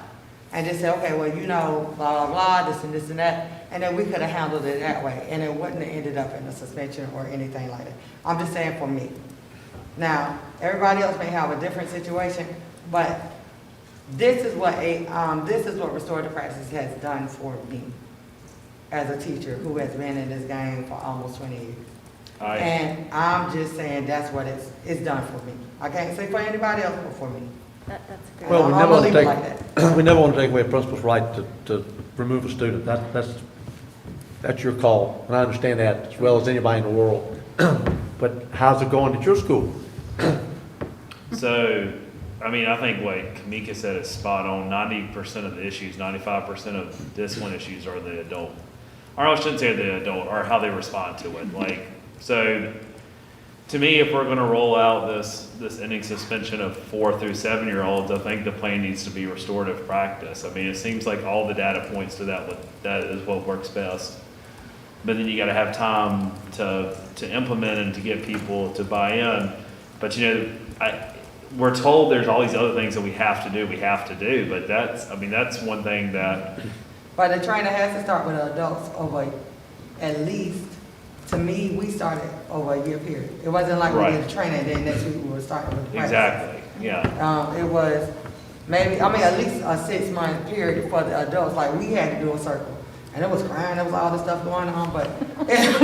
and just say, okay, well, you know, blah, blah, blah, this and that. And then we could have handled it that way. And it wouldn't have ended up in a suspension or anything like that. I'm just saying for me. Now, everybody else may have a different situation, but this is what restorative practice has done for me as a teacher who has been in this game for almost 20 years. And I'm just saying that's what it's done for me. I can't say for anybody else but for me. That's great. Well, we I'm never gonna want leave to it like that. take, we never want to take away a principal's right to remove a student. That's your call, and I understand that as well as anybody in the world. But how's it going at your school? So, I mean, I think what Kamika said is spot on. 90% of the issues, 95% of discipline issues are the adult. Or I shouldn't say the adult, or how they respond to it. Like, so to me, if we're gonna roll out this ending suspension of 4 through 7-year-olds, I think the plan needs to be restorative practice. I mean, it seems like all the data points to that is what works best. But then you gotta have time to implement and to get people to buy in. But you know, we're told there's all these other things that we have to do, but that's one thing that. But the trainer has to start with adults over, at least, to me, we started over a year period. It wasn't like we did the training and then next week we were starting with the practice. Exactly, yeah. It was maybe, at least a 6-month period for the adults, like we had to do a circle. And it was crying, there was all this stuff going on, but it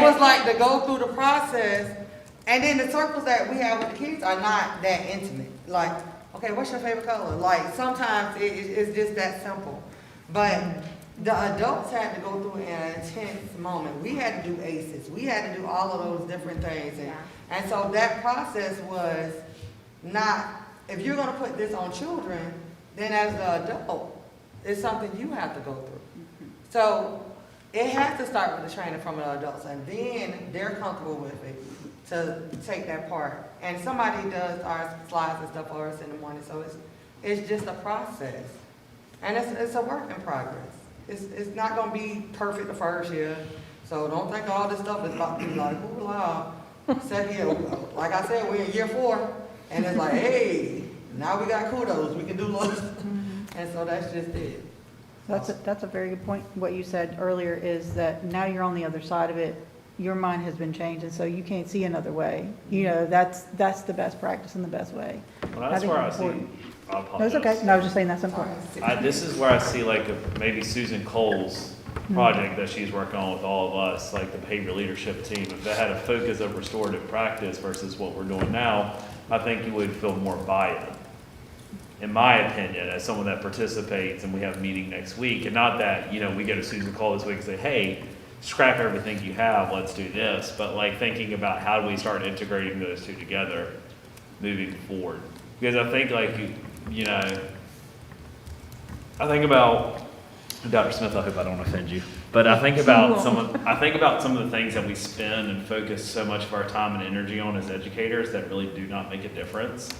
was like to go through the process. And then the circles that we have with the kids are not that intimate. Like, okay, what's your favorite color? Like, sometimes it's just that simple. But the adults had to go through an intense moment. We had to do ACEs. We had to do all of those different things. And so that process was not, if you're going to put this on children, then as an adult, it's something you have to go through. So it has to start with the training from the adults, and then they're comfortable with it to take that part. And somebody does our slides and stuff for us in the morning, so it's just a process. And it's a work in progress. It's not gonna be perfect the first year, so don't think all this stuff is about to be like, ooh la. Second year, like I said, we're in year 4, and it's like, hey, now we got kudos, we can do less. And so that's just it. That's a very good point. What you said earlier is that now you're on the other side of it. Your mind has been changed, and so you can't see another way. You know, that's the best practice and the best way. Well, that's where I see. No, it's okay. No, I was just saying that's important. This is where I see like maybe Susan Cole's project that she's working on with all of us, like the behavior leadership team. If they had a focus of restorative practice versus what we're doing now, I think you would feel more buy-in. In my opinion, as someone that participates, and we have a meeting next week, and not that, you know, we go to Susan Cole this week and say, hey, scrap everything you have, let's do this, but like thinking about how do we start integrating those two together moving forward. Because I think like, you know, I think about, Dr. Smith, I hope I don't offend you, but I think about some of the things that we spend and focus so much of our time and energy on as educators that really do not make a difference.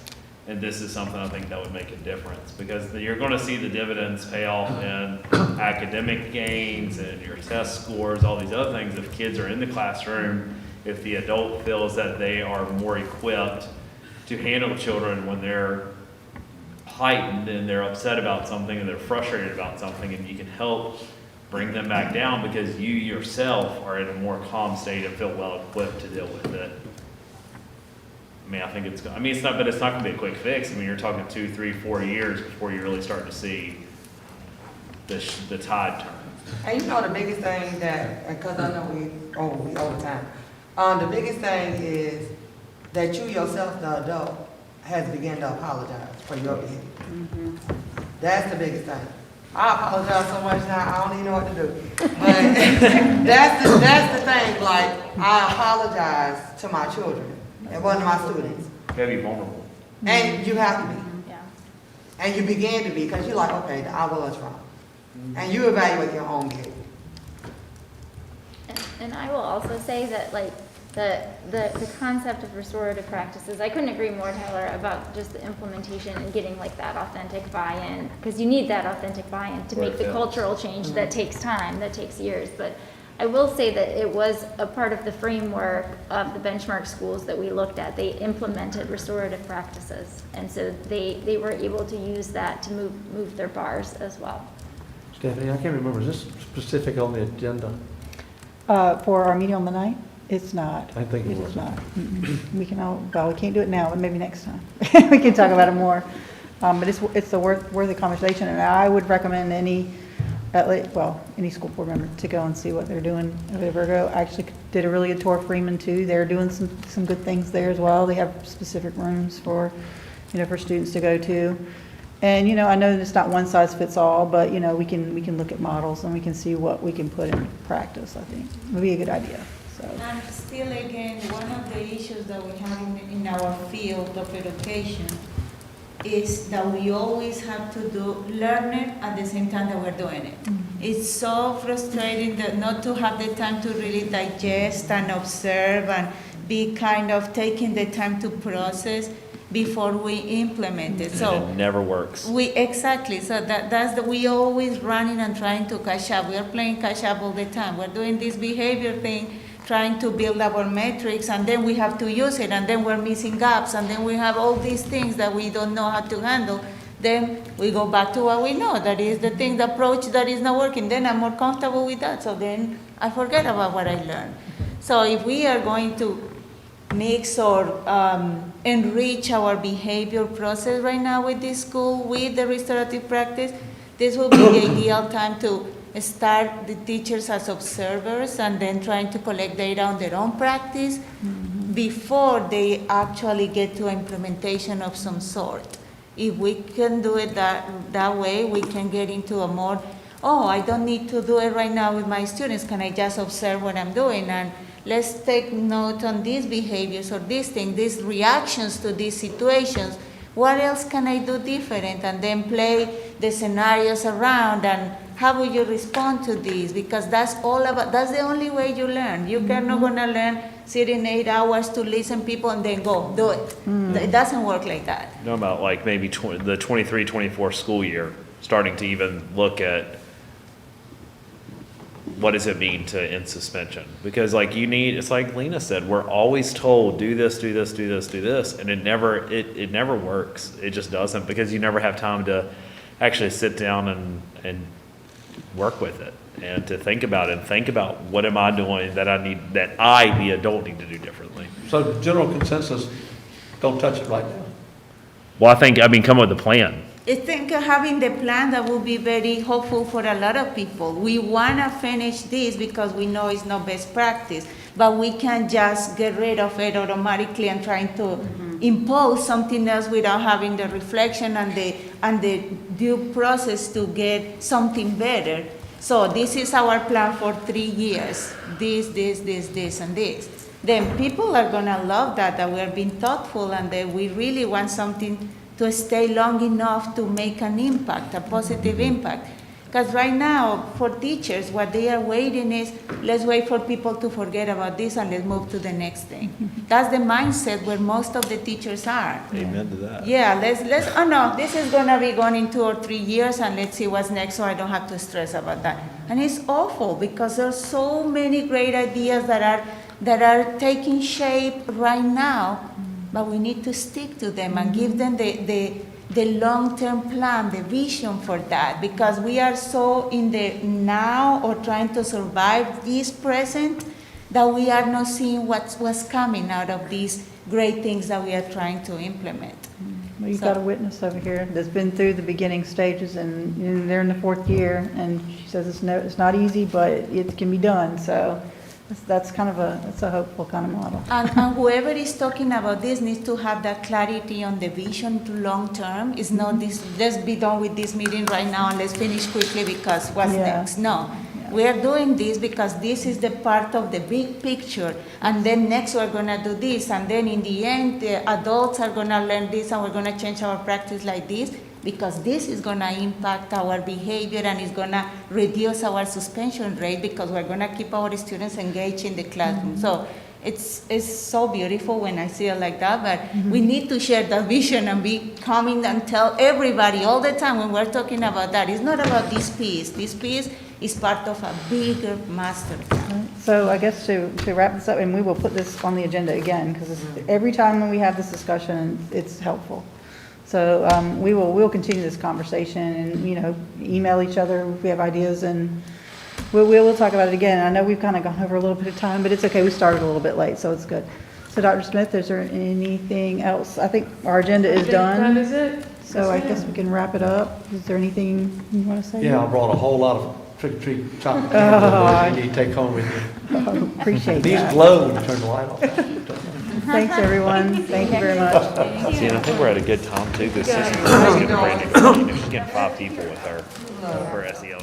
And this is something I think that would make a difference, because you're going to see the dividends pay off in academic gains and your test scores, all these other things. If kids are in the classroom, if the adult feels that they are more equipped to handle children when they're heightened and they're upset about something and they're frustrated about something, and you can help bring them back down because you yourself are in a more calm state and feel well equipped to deal with it. I mean, I think it's not going to be a quick fix. I mean, you're talking 2, 3, 4 years before you really start to see the tide turn. And you know the biggest thing that, because I know we over time, the biggest thing is that you yourself, the adult, has begun to apologize for your behavior. That's the biggest thing. I apologize so much now, I don't even know what to do. But that's the thing, like, I apologize to my children and one of my students. You gotta be vulnerable. And you have to be. Yeah. And you begin to be, because you're like, okay, I was wrong. And you evaluate your own behavior. And I will also say that, like, the concept of restorative practices, I couldn't agree more, Tyler, about just the implementation and getting like that authentic buy-in, because you need that authentic buy-in to make the cultural change that takes time, that takes years. But I will say that it was a part of the framework of the benchmark schools that we looked at. They implemented restorative practices, and so they were able to use that to move their bars as well. Stephanie, I can't remember, is this specific on the agenda? For our meeting on the 9th? It's not. I think it It was. is not. We can, we can't do it now, but maybe next time. We can talk about it more. But it's a worthy conversation, and I would recommend any school board member to go and see what they're doing over Virgo. I actually did a really good tour of Freeman too. They're doing some good things there as well. They have specific rooms for, for students to go to. And, I know that it's not one size fits all, but, we can look at models and we can see what we can put in practice, I think. It would be a good idea, so. And still, again, one of the issues that we have in our field of education is that we always have to learn it at the same time that we're doing it. It's so frustrating that not to have the time to really digest and observe and be kind of taking the time to process before we implement it. So And it never works. exactly. So we always running and trying to catch up. We are playing catch up all the time. We're doing this behavior thing, trying to build our metrics, and then we have to use it, and then we're missing gaps, and then we have all these things that we don't know how to handle. Then we go back to what we know. That is the thing, the approach that is not working. Then I'm more comfortable with that. So then I forget about what I learned. So if we are going to mix or enrich our behavior process right now with this school, with the restorative practice, this will be the ideal time to start the teachers as observers and then trying to collect data on their own practice before they actually get to implementation of some sort. If we can do it that way, we can get into a more, I don't need to do it right now with my students. Can I just observe what I'm doing? And let's take note on these behaviors or these things, these reactions to these situations. What else can I do different? And then play the scenarios around and how will you respond to these? Because that's the only way you learn. You cannot gonna learn sitting 8 hours to listen people and then go do it. It doesn't work like that. Know about like maybe the 23-24 school year, starting to even look at what does it mean to end suspension? Because like it's like Lena said, we're always told do this, do this, do this, do this, and it never works. It just doesn't, because you never have time to actually sit down and work with it and to think about it and think about what am I doing that I, the adult, need to do differently. So general consensus, don't touch it right now. Well, come up with a plan. I think having the plan, that will be very hopeful for a lot of people. We want to finish this because we know it's not best practice, but we can't just get rid of it automatically and trying to impose something else without having the reflection and the due process to get something better. So this is our plan for 3 years, this, and this. Then people are gonna love that we are being thoughtful and that we really want something to stay long enough to make an impact, a positive impact. Because right now, for teachers, what they are waiting is, let's wait for people to forget about this and let's move to the next thing. That's the mindset where most of the teachers are. Amen to that. Yeah, this is gonna be gone in 2 or 3 years and let's see what's next so I don't have to stress about that. And it's awful because there's so many great ideas that are taking shape right now, but we need to stick to them and give them the long-term plan, the vision for that, because we are so in the now or trying to survive this present that we are not seeing what's coming out of these great things that we are trying to implement. We You've got a witness over here that's been through the beginning stages, and they're in the 4th year, and she says it's not easy, but it can be done, so that's kind of that's a hopeful kind of model. And whoever is talking about this needs to have that clarity on the vision to long term. It's not this, let's be done with this meeting right now and let's finish quickly because what's Yeah. next? No. We are doing this because this is the part of the big picture, and then next we're gonna do this, and then in the end, the adults are gonna learn this, and we're gonna change our practice like this, because this is gonna impact our behavior and it's gonna reduce our suspension rate because we're gonna keep our students engaged in the classroom. So it's so beautiful when I see it like that, but we need to share that vision and be coming and tell everybody all the time when we're talking about that. It's not about this piece. This piece is part of a bigger master plan. So I guess to wrap this up, and we will put this on the agenda again, because every time when we have this discussion, it's helpful. So we'll continue this conversation and, email each other if we have ideas, and we'll talk about it again. I know we've kind of gone over a little bit of time, but it's okay. We started a little bit late, so it's good. So Dr. Smith, is there anything else? I think our agenda is done. That is it. So I guess we can wrap it up. Is there anything you want to say? Yeah, I brought a whole lot of trick-or-treat chocolate candy that you need to take home with you. Oh, appreciate These that. glow when you turn the light off. Thanks, everyone. Thank you very much. See, and I think we're at a good time too, because Sissy is getting brand new, she's getting 5 people with her, for SEL.